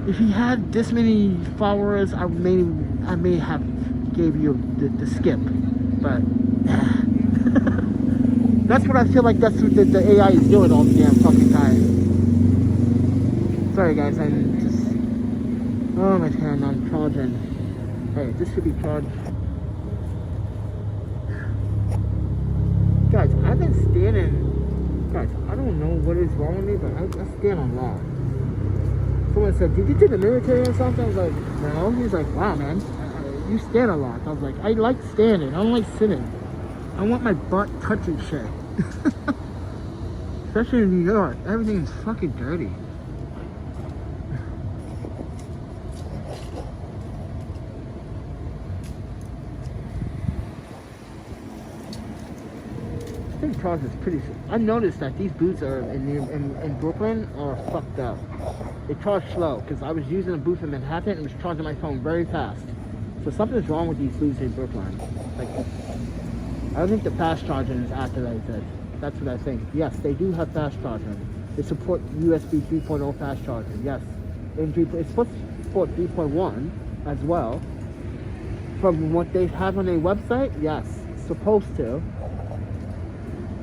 If he had this many followers, I may have gave you the skip, but that's what I feel like. That's what the AI is doing all the damn fucking time. Sorry, guys. I'm just. Oh my god, I'm charging. Hey, this should be charged. Guys, I've been standing. Guys, I don't know what is wrong with me, but I stand a lot. Someone said, did you do the military or something? I was like, no. He's like, wow, man, you stand a lot. I was like, I like standing. I don't like sitting. I want my butt touching shit. Especially in New York. Everything's fucking dirty. Charge is pretty. I noticed that these booths are in Brooklyn are fucked up. They charge slow because I was using a booth in Manhattan and it was charging my phone very fast. So something's wrong with these booths in Brooklyn. Like, I don't think the fast charging is activated. That's what I think. Yes, they do have fast charging. They support USB 3.0 fast charging. Yes, it's supposed to support 3.1 as well. From what they have on their website, yes, it's supposed to.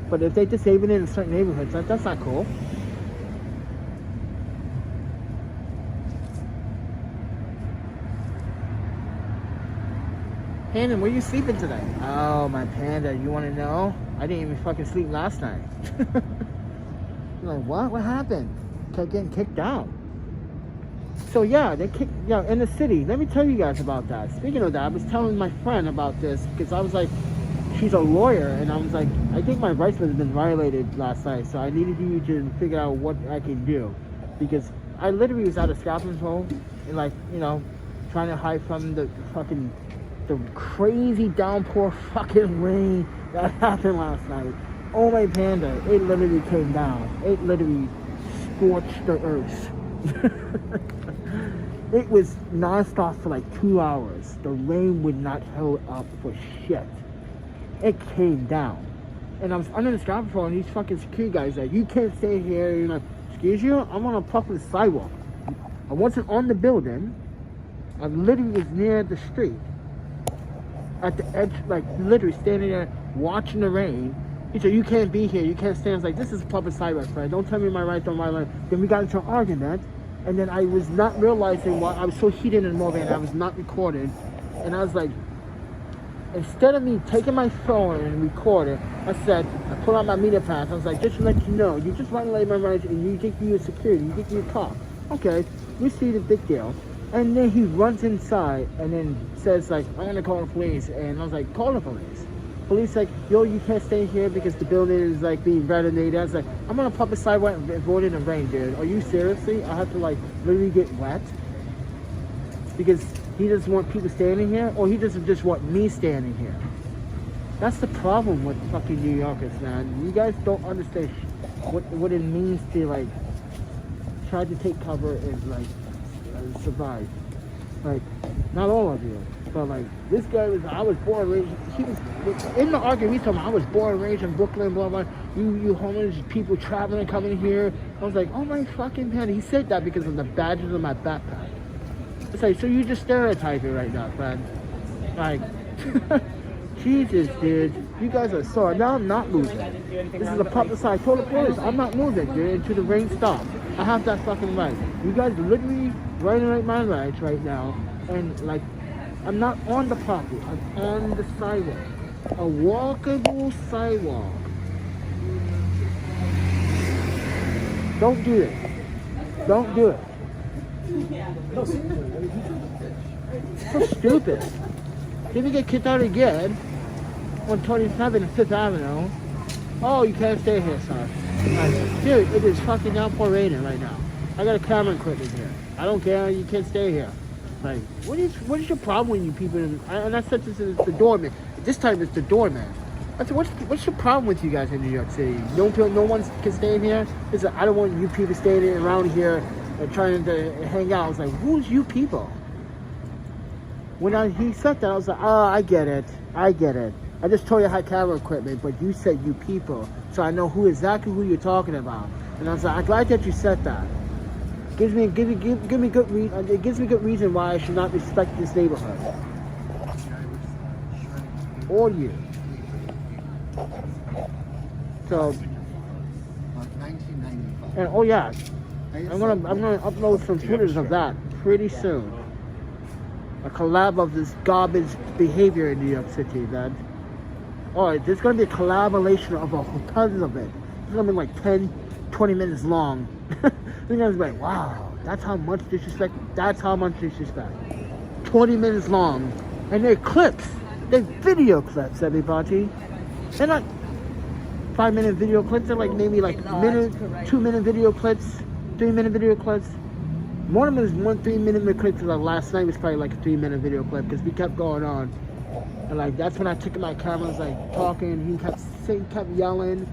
But if they disable it in certain neighborhoods, that's not cool. Panda, where you sleeping today? Oh, my panda, you want to know? I didn't even fucking sleep last night. I'm like, what? What happened? Kept getting kicked out. So yeah, they kicked, yeah, in the city. Let me tell you guys about that. Speaking of that, I was telling my friend about this because I was like, she's a lawyer, and I was like, I think my rights have been violated last night, so I needed you to figure out what I can do, because I literally was at a scalping hole and, like, you know, trying to hide from the crazy downpour fucking rain that happened last night. Oh my panda, it literally came down. It literally scorched the earth. It was non-stop for like 2 hours. The rain would not hold up for shit. It came down, and I was under the scalping hole, and these fucking security guys like, you can't stay here. You know, excuse you, I'm on a public sidewalk. I wasn't on the building. I literally was near the street, at the edge, like literally standing there watching the rain. He said, you can't be here. You can't stand. I was like, this is a public sidewalk, friend. Don't tell me my right, don't my right. Then we got into an argument, And then I was not realizing why I was so heated in the moment, and I was not recording. And I was like, instead of me taking my phone and recording, I pull out my meter pass. I was like, just to let you know, you just violated my rights, and you think you're security, you think you're a cop. Okay, we see the big deal. And then he runs inside and then says like, I'm gonna call the police. And I was like, call the police. Police like, yo, you can't stay here because the building is like being renovated. I was like, I'm on a public sidewalk and avoid in the rain, dude. Are you seriously? I have to like literally get wet? Because he doesn't want people standing here, or he doesn't just want me standing here. That's the problem with fucking New Yorkers, man. You guys don't understand what it means to like try to take cover and like survive. Like, not all of you, but like this guy I was born and raised. He was in the argument. He's talking about I was born and raised in Brooklyn, blah blah. You homeless people traveling, coming here. I was like, oh my fucking man. He said that because of the badges on my backpack. It's like, so you just stereotyping right now, friend. Like, Jesus, dude. You guys are sorry. Now I'm not moving. This is a public side. I told the police, I'm not moving, dude, until the rain stops. I have that fucking right. You guys literally violate my rights right now. And, like, I'm not on the property. I'm on the sidewalk. A walkable sidewalk. Don't do it. Don't do it. So stupid. Then we get kicked out again on 27 and 5th Avenue. Oh, you can't stay here, son. Like, dude, it is fucking downpour raining right now. I got a camera equipment here. I don't care. You can't stay here. Like, what is your problem with you people? And I said this is the doorman. This time it's the doorman. I said, what's your problem with you guys in New York City? No one can stay in here. It's like, I don't want you people staying around here and trying to hang out. I was like, who's you people? When he said that, I was like, oh, I get it. I just told you I had camera equipment, but you said you people, so I know exactly who you're talking about. And I was like, I'm glad that you said that. Give me good reason. It gives me good reason why I should not respect this neighborhood. Or you. So. 1995. And oh yeah, I'm gonna upload some footage of that pretty soon. A collab of this garbage behavior in New York City, man. Alright, there's gonna be a collaboration of tons of it. It's gonna be like 10-20 minutes long. You're gonna be like, wow, that's how much disrespect. 20 minutes long. And they're clips. They're video clips, everybody. They're not 5-minute video clips. They're like maybe like 2-minute video clips, 3-minute video clips. One of them is 3-minute clip. Like last night was probably like a 3-minute video clip because we kept going on, and like that's when I took my camera, was like talking. He kept yelling.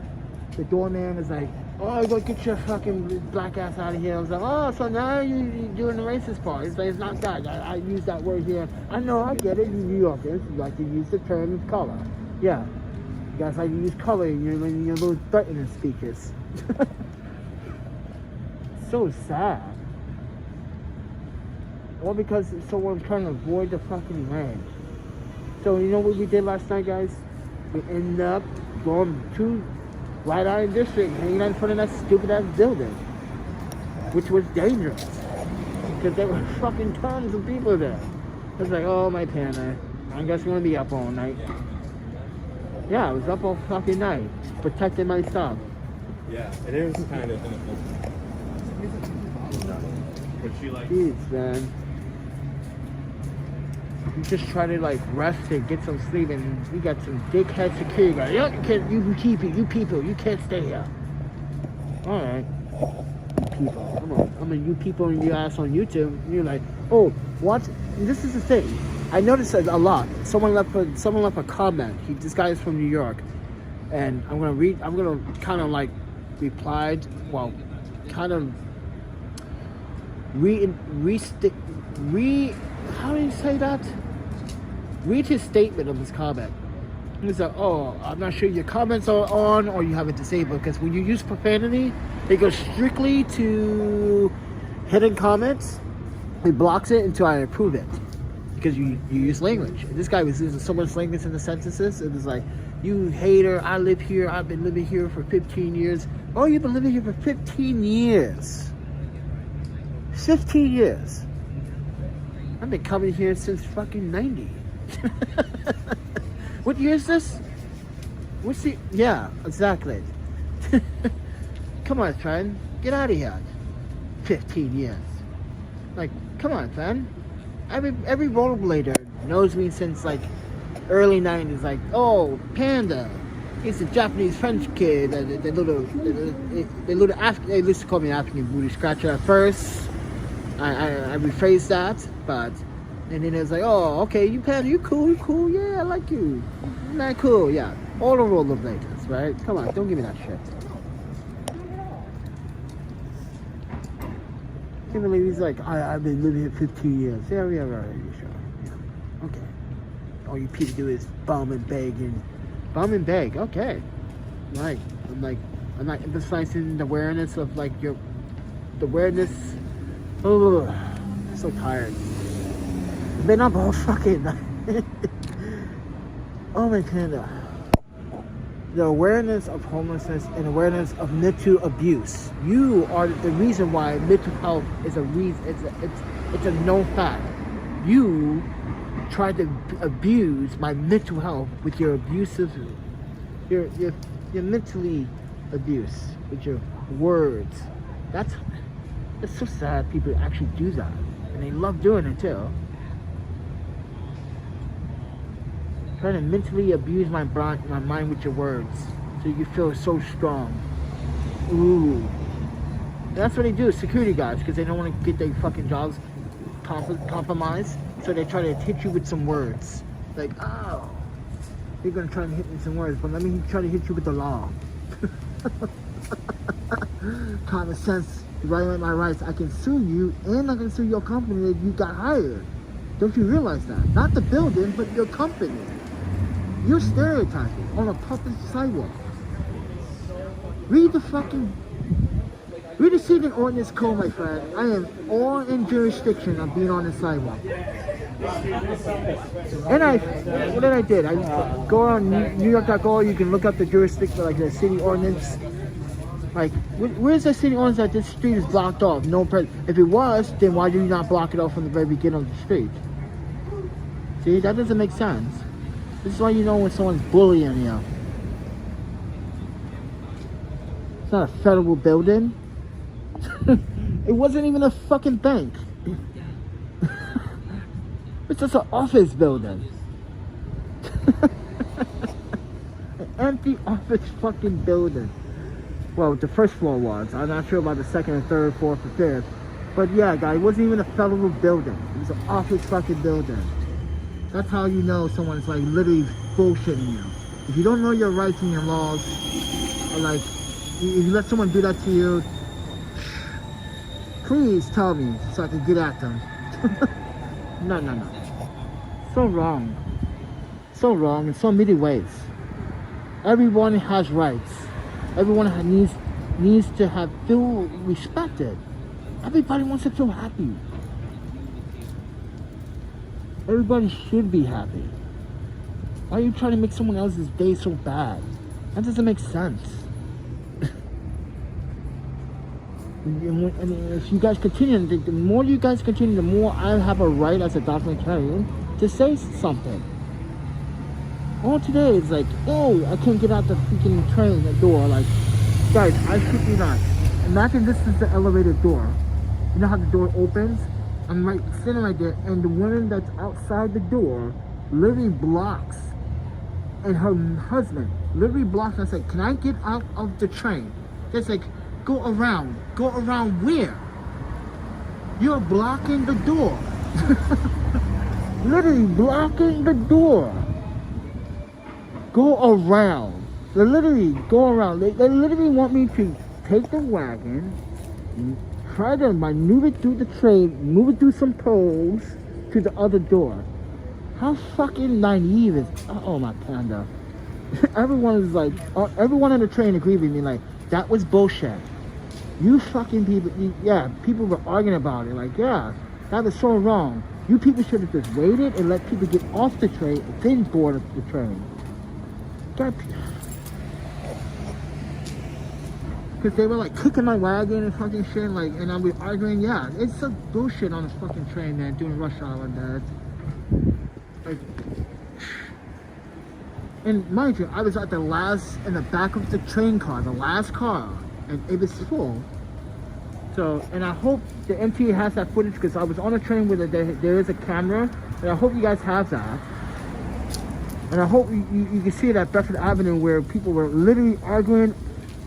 The doorman was like, "Oh, go get your fucking black ass out of here." I was like, "Oh, so now you're doing the racist part?" It's like, it's not that. I use that word here. I know, I get it. You New Yorkers like to use the term color. Yeah, you guys like to use color in your little threatening speeches. So sad. All because someone's trying to avoid the fucking rain. So you know what we did last night, guys? We ended up going to White Island District, hanging out in front of that stupid ass building, which was dangerous because there were fucking tons of people there. I was like, oh my panda, I guess I'm gonna be up all night. Yeah, I was up all fucking night, protecting my stuff. Yeah, it is kind of ineffective. But she like, jeez, man. You just try to like rest and get some sleep, and we got some dickhead security guys. You people, you can't stay here. All right, people. I'm a you people in your ass on YouTube. And you're like, oh, what? And this is the thing. I noticed that a lot. Someone left a comment. This guy is from New York, and I'm gonna kind of like replied. Well, kind of. How do you say that? Read his statement of his comment. He's like, oh, I'm not sure your comments are on or you have it disabled, because when you use profanity, it goes strictly to hidden comments. It blocks it until I approve it, because you use language. And this guy was using so much language in the sentences. It was like, you hater, I live here, I've been living here for 15 years. Oh, you've been living here for 15 years. 15 years. I've been coming here since fucking 90. What year is this? What's the... Yeah, exactly. Come on, friend. Get out of here. 15 years. Like, come on, friend. Every rollerblader knows me since, like, early 90s. Like, oh, Panda. He's a Japanese French kid. They used to call me African booty scratcher at first. I rephrased that, but... And then it was like, oh, okay, you Panda, you cool, yeah, I like you. Man, cool, yeah. All the rollerbladers, right? Come on, don't give me that shit. Can't believe he's like, I've been living here 15 years. Yeah, right, sure. Yeah. Okay. All you people do is bum and beg, okay. Right. I'm not emphasizing the awareness of like the awareness. Oh, I'm so tired. I've been up all fucking night. Oh my god. The awareness of homelessness and awareness of mental abuse. You are the reason why mental health is a reason. It's a known fact. You tried to abuse my mental health with your abusive, your mentally abuse with your words. That's so sad. People actually do that, and they love doing it too. Trying to mentally abuse my mind with your words so you feel so strong. Ooh. That's what they do, security guards, because they don't want to get their fucking jobs compromised. So they try to hit you with some words. Like, oh, you're going to try to hit me with some words, but let me try to hit you with the law. Common sense, violate my rights. I can sue you, and I can sue your company if you got hired. Don't you realize that? Not the building, but your company. You're stereotyping on a public sidewalk. Read the seating ordinance code, my friend. I am all in jurisdiction of being on the sidewalk. And what did I did? I go on NewYork.org, you can look up the jurisdiction, like the city ordinance. Like, where's the city ordinance that this street is blocked off? No, if it was, then why do you not block it off from the very beginning of the street? See, that doesn't make sense. This is why you know when someone's bullying you. It's not a federal building. It wasn't even a fucking bank. It's just an office building. An empty office fucking building. Well, the first floor was. I'm not sure about the second and third, fourth, or fifth. But yeah, guys, it wasn't even a federal building. It was an office fucking building. That's how you know someone's like literally bullshitting you. If you don't know your rights and your laws, or like, if you let someone do that to you, please tell me so I can get at them. No. So wrong. So wrong in so many ways. Everyone has rights. Everyone needs to feel respected. Everybody wants to feel happy. Everybody should be happy. Why are you trying to make someone else's day so bad? That doesn't make sense. And if you guys continue, the more you guys continue, the more I have a right as a documentarian to say something. All today is like, oh, I can't get out the freaking train, the door. Like, guys, I should be not. Imagine this is the elevator door. You know how the door opens? I'm right sitting right there, and the woman that's outside the door literally blocks, and her husband literally blocks. I said, can I get out of the train? Just like, go around where? You're blocking the door. Literally blocking the door. Go around. They literally go around. They literally want me to take the wagon, try to maneuver through the train, move it through some poles to the other door. How fucking naive is... Oh, my panda. Everyone is like... everyone on the train agreed with me, like, that was bullshit. You fucking people... Yeah, people were arguing about it. Like, yeah, that was so wrong. You people should have just waited and let people get off the train and then board the train. God... because they were like kicking my wagon and fucking shit, like, and I was arguing. Yeah, it's some bullshit on the fucking train, man, doing rush hour and that. Like, and mind you, I was at in the back of the train car, the last car, and it was full. So, and I hope the MTA has that footage, because I was on a train where there is a camera, and I hope you guys have that. And I hope you can see it at Bedford Avenue, where people were literally arguing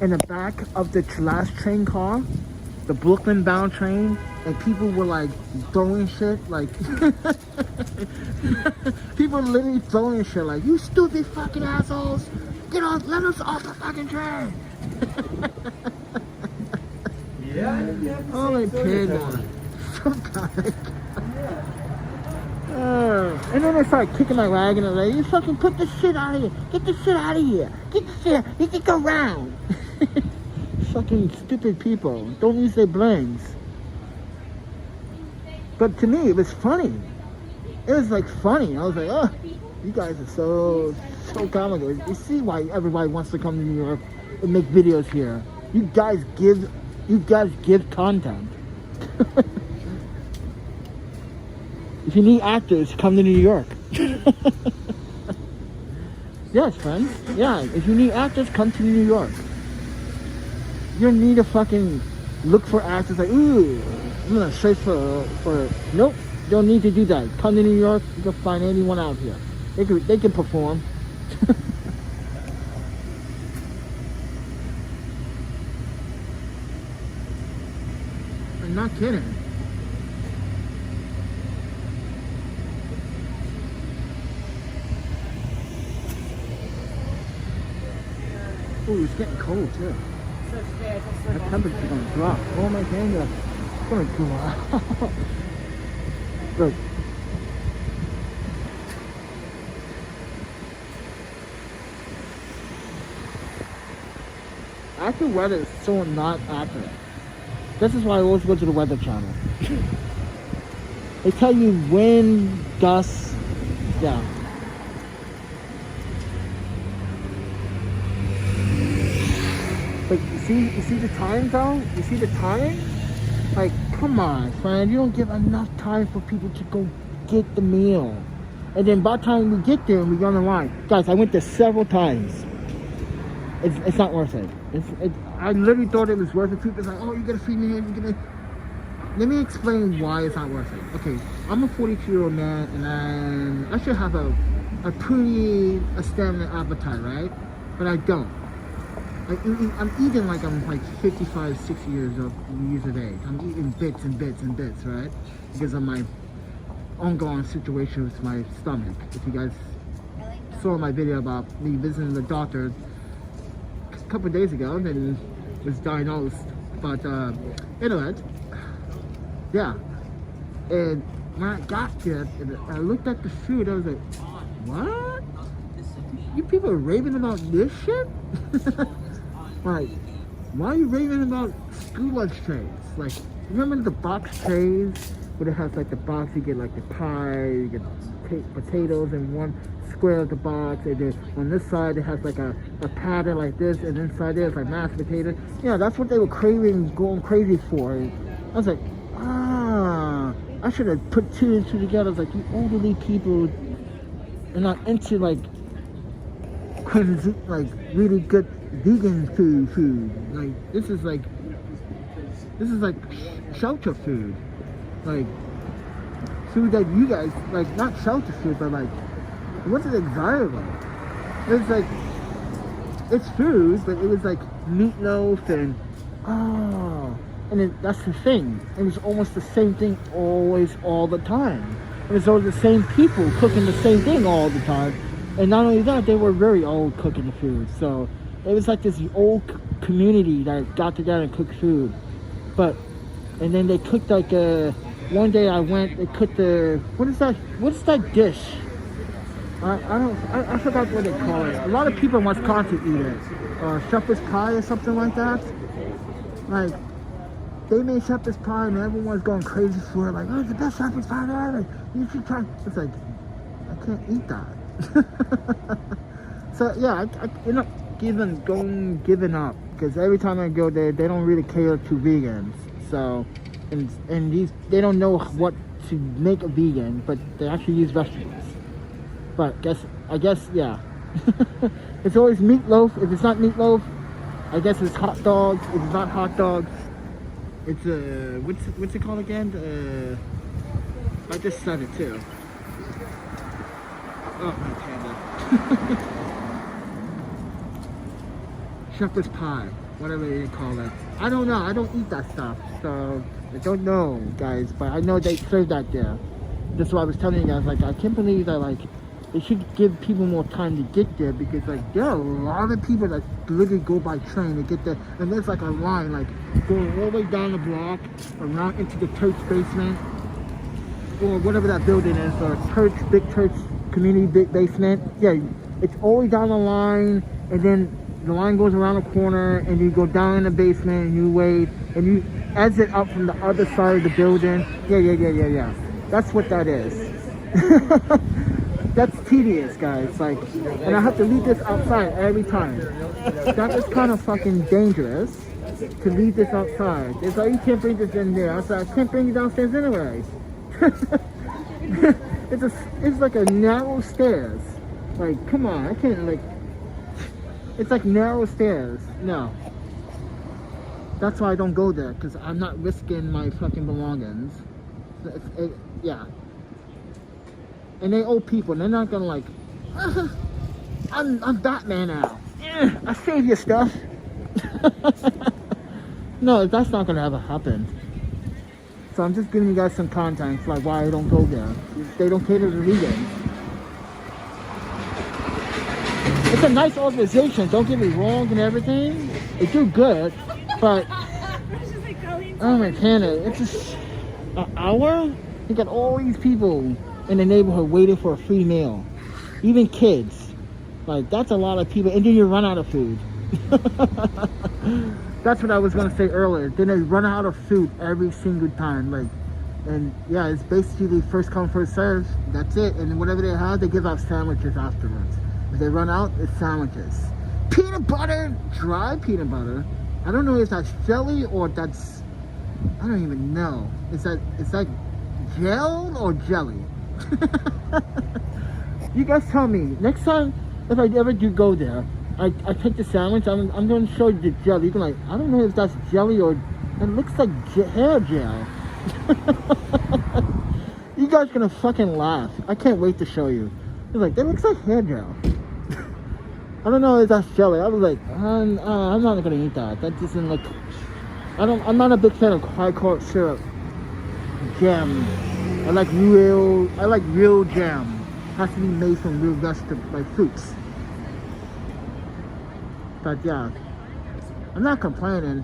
in the back of the last train car, the Brooklyn bound train, and people were like throwing shit, like people literally throwing shit, like, you stupid fucking assholes, get off, let us off the fucking train. Yeah. Oh my god. And then I started kicking my wagon and like, you fucking put this shit out of here. Get this shit out of here. Get the shit, you can go round. Fucking stupid people. Don't use their brains. But to me, it was funny. It was like funny. I was like, oh, you guys are so comical. You see why everybody wants to come to New York and make videos here. You guys give content. If you need actors, come to New York. Yes, friends. Yeah, if you need actors, come to New York. You don't need to fucking look for actors like, ooh, I'm gonna search for. Nope, you don't need to do that. Come to New York, you can find anyone out here. They can perform. I'm not kidding. Ooh, it's getting cold too. My temperature's gonna drop. Oh my god, it's gonna drop. Look. Actual weather is so not accurate. This is why I always go to the Weather Channel. They tell you wind, gusts, yeah. But you see the time though? You see the time? Like, come on, friend. You don't give enough time for people to go get the meal. And then by the time we get there and we go on the line. Guys, I went there several times. It's not worth it. I literally thought it was worth it. People's like, oh, you're gonna feed me, Let me explain why it's not worth it. Okay, I'm a 42-year-old man, and I should have a pretty stamina appetite, right? But I don't. I'm eating like I'm like 55, 60 years of age. I'm eating bits and bits and bits, right? Because of my ongoing situation with my stomach. If you guys saw my video about me visiting the doctor a couple of days ago, then was diagnosed. But anyway, yeah. And when I got there, and I looked at the food, I was like, what? You people are raving about this shit? Like, why are you raving about school lunch trays? Like, remember the box trays where it has like the box, you get like the pie, you get potatoes in one square of the box, and then on this side it has like a pattern like this, and inside there it's like mashed potatoes. Yeah, that's what they were craving, going crazy for. And I was like, I should have put two and two together. It's like, you elderly people are not into like really good vegan food. Like, this is like shelter food, like food that you guys like, not shelter food, but like, it wasn't desirable. It was like, it's food, but it was like meatloaf and that's the thing. It was almost the same thing always, all the time. It was always the same people cooking the same thing all the time. And not only that, they were very old cooking the food. So it was like this old community that got together and cooked food. And then they cooked like one day I went, they cooked what is that dish? I forgot what they call it. A lot of people in Wisconsin eat it. Shepherd's pie or something like that. Like, they made shepherd's pie and everyone's going crazy for it. Like, oh, it's the best shepherd's pie ever. You should try. It's like, I can't eat that. So yeah, I ended up giving up. because every time I go there, they don't really cater to vegans. So, and these, they don't know what to make a vegan, but they actually use vegetables. But I guess, yeah. It's always meatloaf. If it's not meatloaf, I guess it's hot dogs. If it's not hot dogs, it's what's it called again? I just said it too. Oh, my panda. Shepherd's pie, whatever you call it. I don't know. I don't eat that stuff, so I don't know, guys. But I know they serve that there. That's what I was telling you guys. Like, I can't believe that, like, they should give people more time to get there, because, like, there are a lot of people that literally go by train to get there, and there's like a line, like, going all the way down the block, around into the church basement, or whatever that building is, or church, big church, community, big basement. Yeah, it's always down the line, and then the line goes around the corner, and you go down in the basement, and you wait, and you exit up from the other side of the building. Yeah. That's what that is. That's tedious, guys. Like, and I have to leave this outside every time. That is kind of fucking dangerous to leave this outside. It's like, you can't bring this in there. I said, I can't bring it downstairs anyway. It's like a narrow stairs. Like, come on, I can't, like, it's like narrow stairs. No. That's why I don't go there, because I'm not risking my fucking belongings. Yeah. And they old people, they're not gonna like, I'm Batman now. I save your stuff. No, that's not gonna ever happen. So I'm just giving you guys some context, like why I don't go there. They don't cater to vegans. It's a nice organization, don't get me wrong and everything. They do good, but oh my Canada, it's just an hour? You got all these people in the neighborhood waiting for a free meal. Even kids. Like, that's a lot of people, and then you run out of food. That's what I was gonna say earlier. Then they run out of food every single time. Like, and yeah, it's basically first come, first serve. That's it. And whatever they have, they give out sandwiches afterwards. If they run out, it's sandwiches. Peanut butter, dry peanut butter. I don't know if that's jelly or that's, I don't even know. It's like gel or jelly. You guys tell me. Next time, if I ever do go there, I take the sandwich. I'm going to show you the jelly. You can like, I don't know if that's jelly or it looks like hair gel. You guys are gonna fucking laugh. I can't wait to show you. It's like, that looks like hair gel. I don't know if that's jelly. I was like, I'm not gonna eat that. That doesn't look. I'm not a big fan of high corn syrup jam. I like real jam. Has to be made from real vegetables, like fruits. But yeah, I'm not complaining.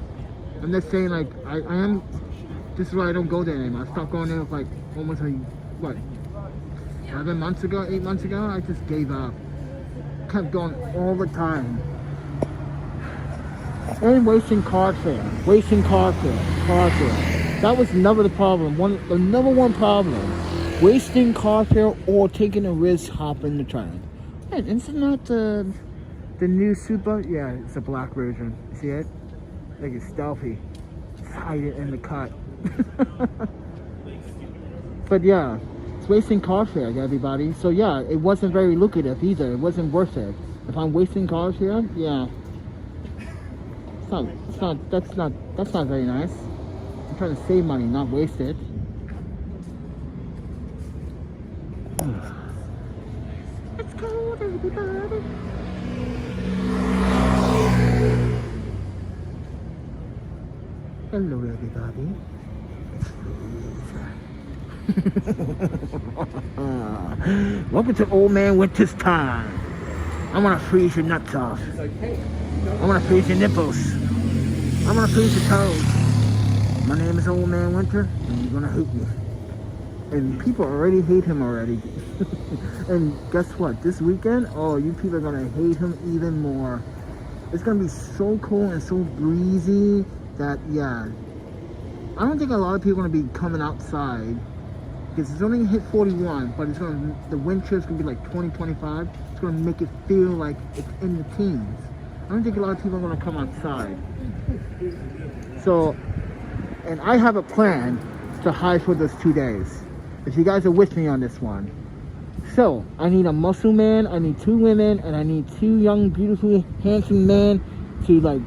I'm just saying, like, I am. This is why I don't go there anymore. I stopped going there like almost what, 8 months ago. I just gave up. Kept going all the time. And wasting car fare. Car fare. That was never the problem. The number one problem. Wasting car fare or taking a risk hopping the train. Hey, isn't that the new SUBA? Yeah, it's a black version. See it? Like, it's stealthy. Just hide it in the cut. But yeah, it's wasting car fare, everybody. So yeah, it wasn't very lucrative either. It wasn't worth it. If I'm wasting car fare, yeah. That's not very nice. I'm trying to save money, not waste it. It's cold, everybody. Hello, everybody. Welcome to Old Man Winter's time. I want to freeze your nuts off. I want to freeze your nipples. I want to freeze your toes. My name is Old Man Winter, and you're gonna hate me. And people already hate him already. And guess what? This weekend, oh, you people are gonna hate him even more. It's gonna be so cold and so breezy that, yeah. I don't think a lot of people are gonna be coming outside because it's only hit 41, but the wind chill is gonna be like 20, 25. It's gonna make it feel like it's in the teens. I don't think a lot of people are gonna come outside. So, and I have a plan to hide for those 2 days. If you guys are with me on this one. So, I need a muscle man, I need 2 women, and I need 2 young, beautiful, handsome men to like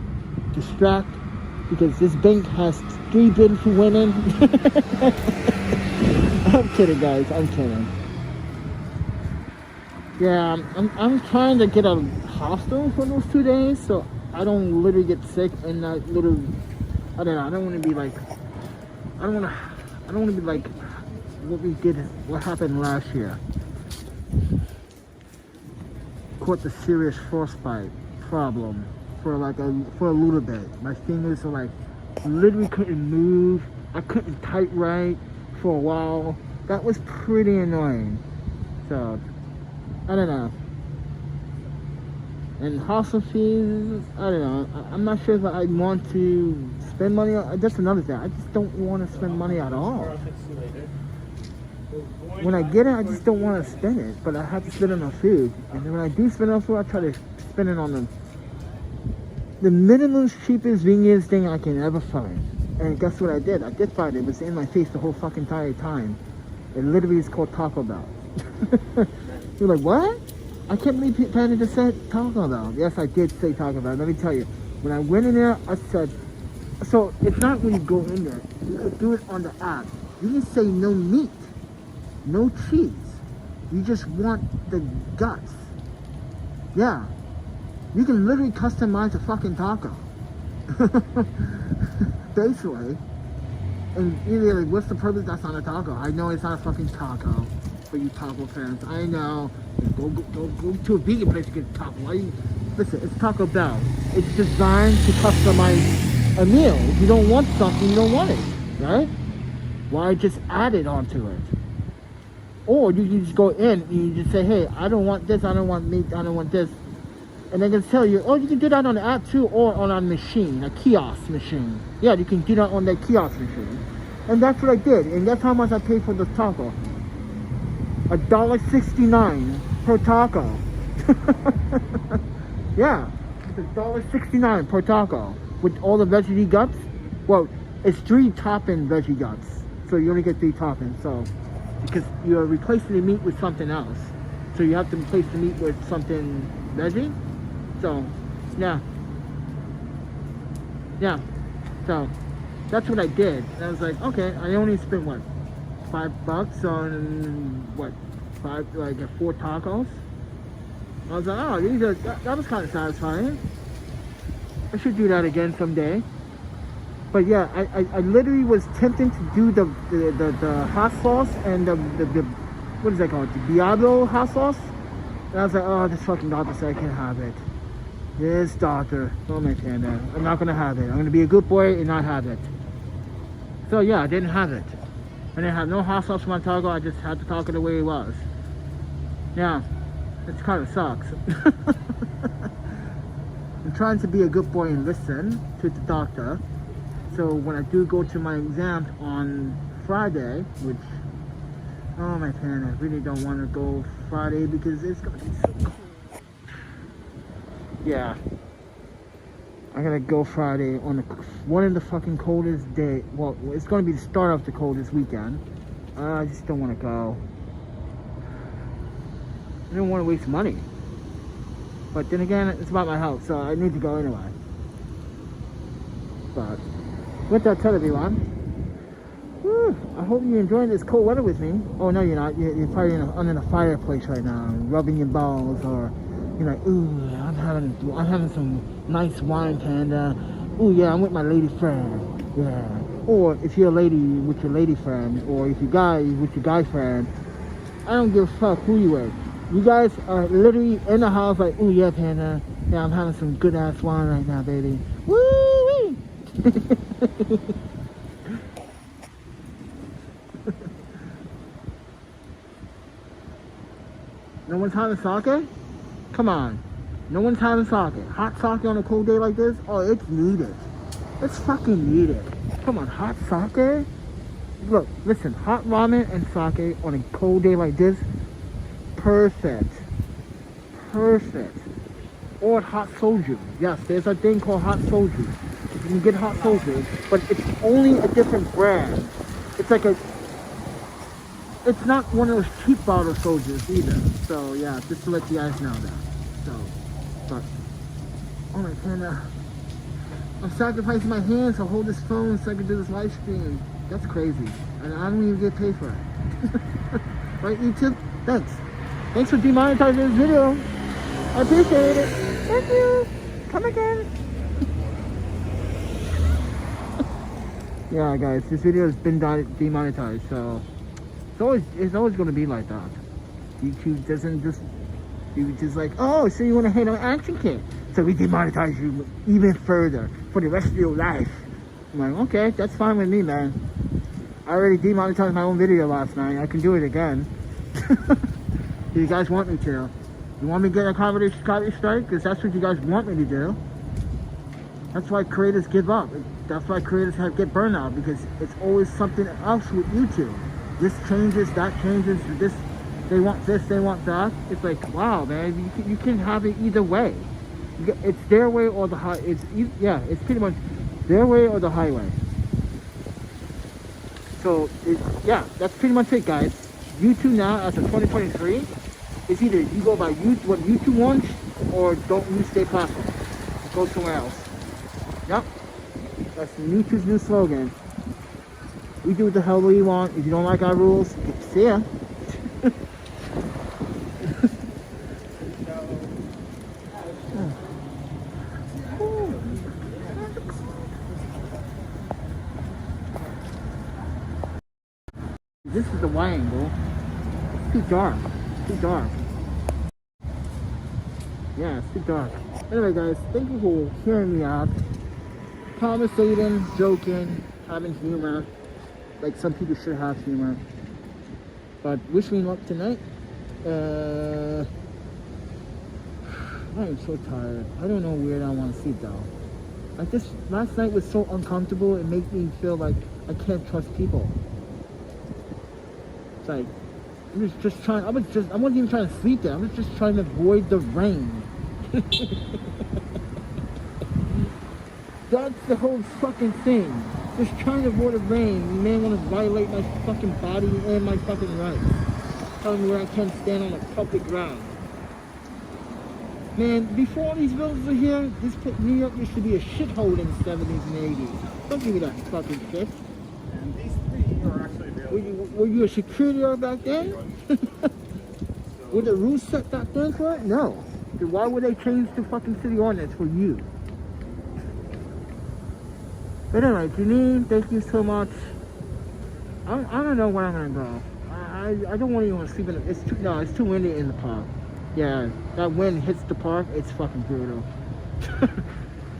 distract, because this bank has 3 beautiful women. I'm kidding, guys, I'm kidding. Yeah, I'm trying to get a hostel for those 2 days, so I don't literally get sick and that little, I don't know, I don't want to be like, I don't want to be like what happened last year. Caught the serious frostbite problem for a little bit. My fingers are like, literally couldn't move. I couldn't type right for a while. That was pretty annoying. So, I don't know. And hostel fees, I don't know. I'm not sure if I want to spend money on. That's another thing. I just don't want to spend money at all. When I get it, I just don't want to spend it. But I have to spend it on food. And then when I do spend it on food, I try to spend it on the minimum cheapest, veganest thing I can ever find. And guess what I did? I did find it. It was in my face the whole fucking entire time. It literally is called Taco Bell. You're like, what? I can't believe Panda just said Taco Bell. Yes, I did say Taco Bell. Let me tell you. When I went in there, I said, so it's not when you go in there. You could do it on the app. You can say no meat, no cheese. You just want the guts. Yeah. You can literally customize a fucking taco. Basically. And you're like, what's the purpose? That's not a taco. I know it's not a fucking taco for you taco fans. I know. Go to a vegan place to get a taco. Why you? Listen, it's Taco Bell. It's designed to customize a meal. If you don't want something, you don't want it, right? Why just add it onto it? Or you can just go in and you just say, hey, I don't want this, I don't want meat, I don't want this. And they can tell you, oh, you can do that on the app too, or on a machine, a kiosk machine. Yeah, you can do that on that kiosk machine. And that's what I did. And that's how much I paid for the taco. $1.69 per taco. Yeah, it's $1.69 per taco with all the veggie guts. Well, it's 3 topping veggie guts, so you only get 3 toppings. So because you're replacing the meat with something else, so you have to replace the meat with something veggie. So yeah. So that's what I did. And I was like, okay, I only spent what, $5 on what, 4 tacos. I was like, oh, that was kind of satisfying. I should do that again someday. But yeah, I literally was tempted to do the hot sauce and the what is that called? The Diablo hot sauce. And I was like, oh, this fucking doctor said I can't have it. This doctor, oh my Panda, I'm not gonna have it. I'm gonna be a good boy and not have it. So yeah, I didn't have it. I didn't have no hot sauce for my taco. I just had the taco the way it was. Yeah, it kind of sucks. I'm trying to be a good boy and listen to the doctor. So when I do go to my exam on Friday, which, oh my Panda, I really don't want to go Friday because it's gonna be so cold. Yeah, I gotta go Friday on one of the fucking coldest day. Well, it's gonna be the start of the coldest weekend. I just don't want to go. I don't want to waste money. But then again, it's about my health, so I need to go anyway. But with that said, everyone, whew, I hope you're enjoying this cold weather with me. Oh no, you're not. You're probably under the fireplace right now, rubbing your balls, or you're like, ooh, I'm having some nice wine, Panda. Ooh yeah, I'm with my lady friend. Yeah. Or if you're a lady with your lady friend, or if you're guy with your guy friend, I don't give a fuck who you with. You guys are literally in the house like, ooh yeah, Panda. Yeah, I'm having some good ass wine right now, baby. Woo-wee! No one's having sake? Come on. No one's having sake. Hot sake on a cold day like this? Oh, it's needed. It's fucking needed. Come on, hot sake? Look, listen, hot ramen and sake on a cold day like this, perfect. Perfect. or hot soju. Yes, there's a thing called hot soju. You can get hot soju, but it's only a different brand. It's like it's not one of those cheap bottle soldiers either. So yeah, just to let you guys know that. So, but oh my panda, I'm sacrificing my hands to hold this phone so I can do this live stream. That's crazy, and I don't even get paid for it. Right, YouTube? Thanks. Thanks for demonetizing this video. I appreciate it. Thank you. Come again. Yeah, guys, this video has been demonetized, so it's always going to be like that. YouTube doesn't just, you just like, oh, so you want to hate on Action Kit, so we demonetize you even further for the rest of your life. I'm like, okay, that's fine with me, man. I already demonetized my own video last night. I can do it again. If you guys want me to. You want me to get a copyright strike? Because that's what you guys want me to do. That's why creators give up. That's why creators get burnout, because it's always something else with YouTube. This changes, that changes, this, they want this, they want that. It's like, wow, man, you can have it either way. It's their way or the yeah, it's pretty much their way or the highway. So, yeah, that's pretty much it, guys. YouTube now, as of 2023, is either you go by what YouTube wants, or don't use their platform. Go somewhere else. Yep. That's YouTube's new slogan. We do what the hell we want. If you don't like our rules, see ya. This is the wide angle. It's too dark. Too dark. Yeah, it's too dark. Anyway, guys, thank you for hearing me out. Conversating, joking, having humor. Like some people should have humor. But wish me luck tonight. I am so tired. I don't know where I want to sleep though. Like this last night was so uncomfortable. It made me feel like I can't trust people. It's like I wasn't even trying to sleep there. I was just trying to avoid the rain. That's the whole fucking thing. Just trying to avoid the rain. You may want to violate my fucking body and my fucking rights. Telling me where I can't stand on a public ground. Man, before these buildings were here, New York used to be a shithole in the 70s and 80s. Don't give me that fucking shit. And these three are actually available. Were you a security guard back then? Were the rules set back then for it? No. Then why would they change the fucking city ordinance for you? But anyway, Janine, thank you so much. I don't know where I'm gonna go. I don't want to sleep in it. It's too windy in the park. Yeah, that wind hits the park, it's fucking brutal.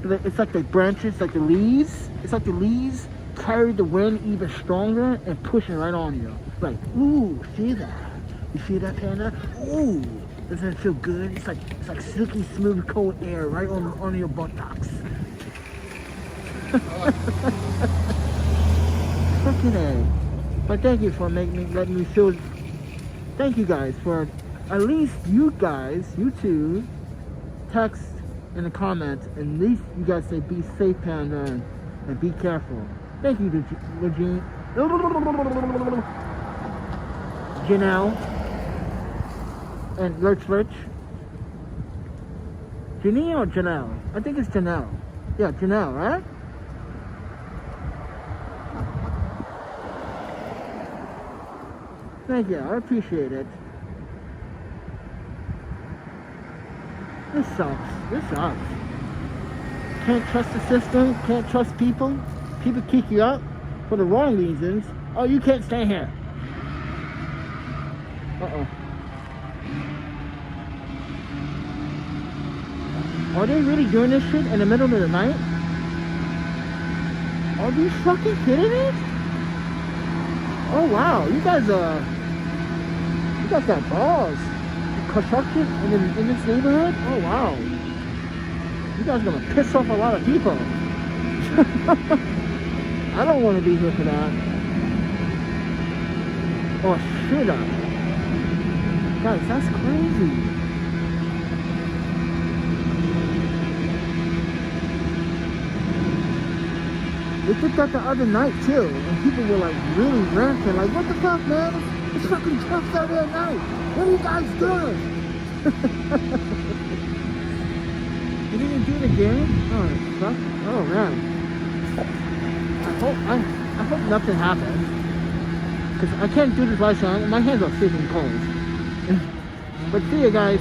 It's like the branches, like the leaves. It's like the leaves carry the wind even stronger and push it right on you. Like, ooh, see that? You see that, Panda? Ooh, doesn't it feel good? It's like silky smooth cold air right on your buttocks. Fucking A. But thank you for letting me feel. Thank you guys for at least you two, text in the comments, and at least you guys say be safe, Panda, and be careful. Thank you, Janelle and Lurch. Janine or Janelle? I think it's Janelle. Yeah, Janelle, right? Thank you, I appreciate it. This sucks. Can't trust the system, can't trust people. People kick you out for the wrong reasons. Oh, you can't stay here. Uh-oh. Are they really doing this shit in the middle of the night? Are you fucking kidding me? Oh wow, you guys got balls. Construction in this neighborhood? Oh wow. You guys are gonna piss off a lot of people. I don't want to be here for that. Oh shit up. Guys, that's crazy. They did that the other night too, and people were like really ranting, like, what the fuck, man? It's fucking trucks out there at night. What are you guys doing? You didn't do it again? Oh fuck! Oh man! I hope nothing happens, cause I can't do this last time. My hands are freaking cold. But see you guys.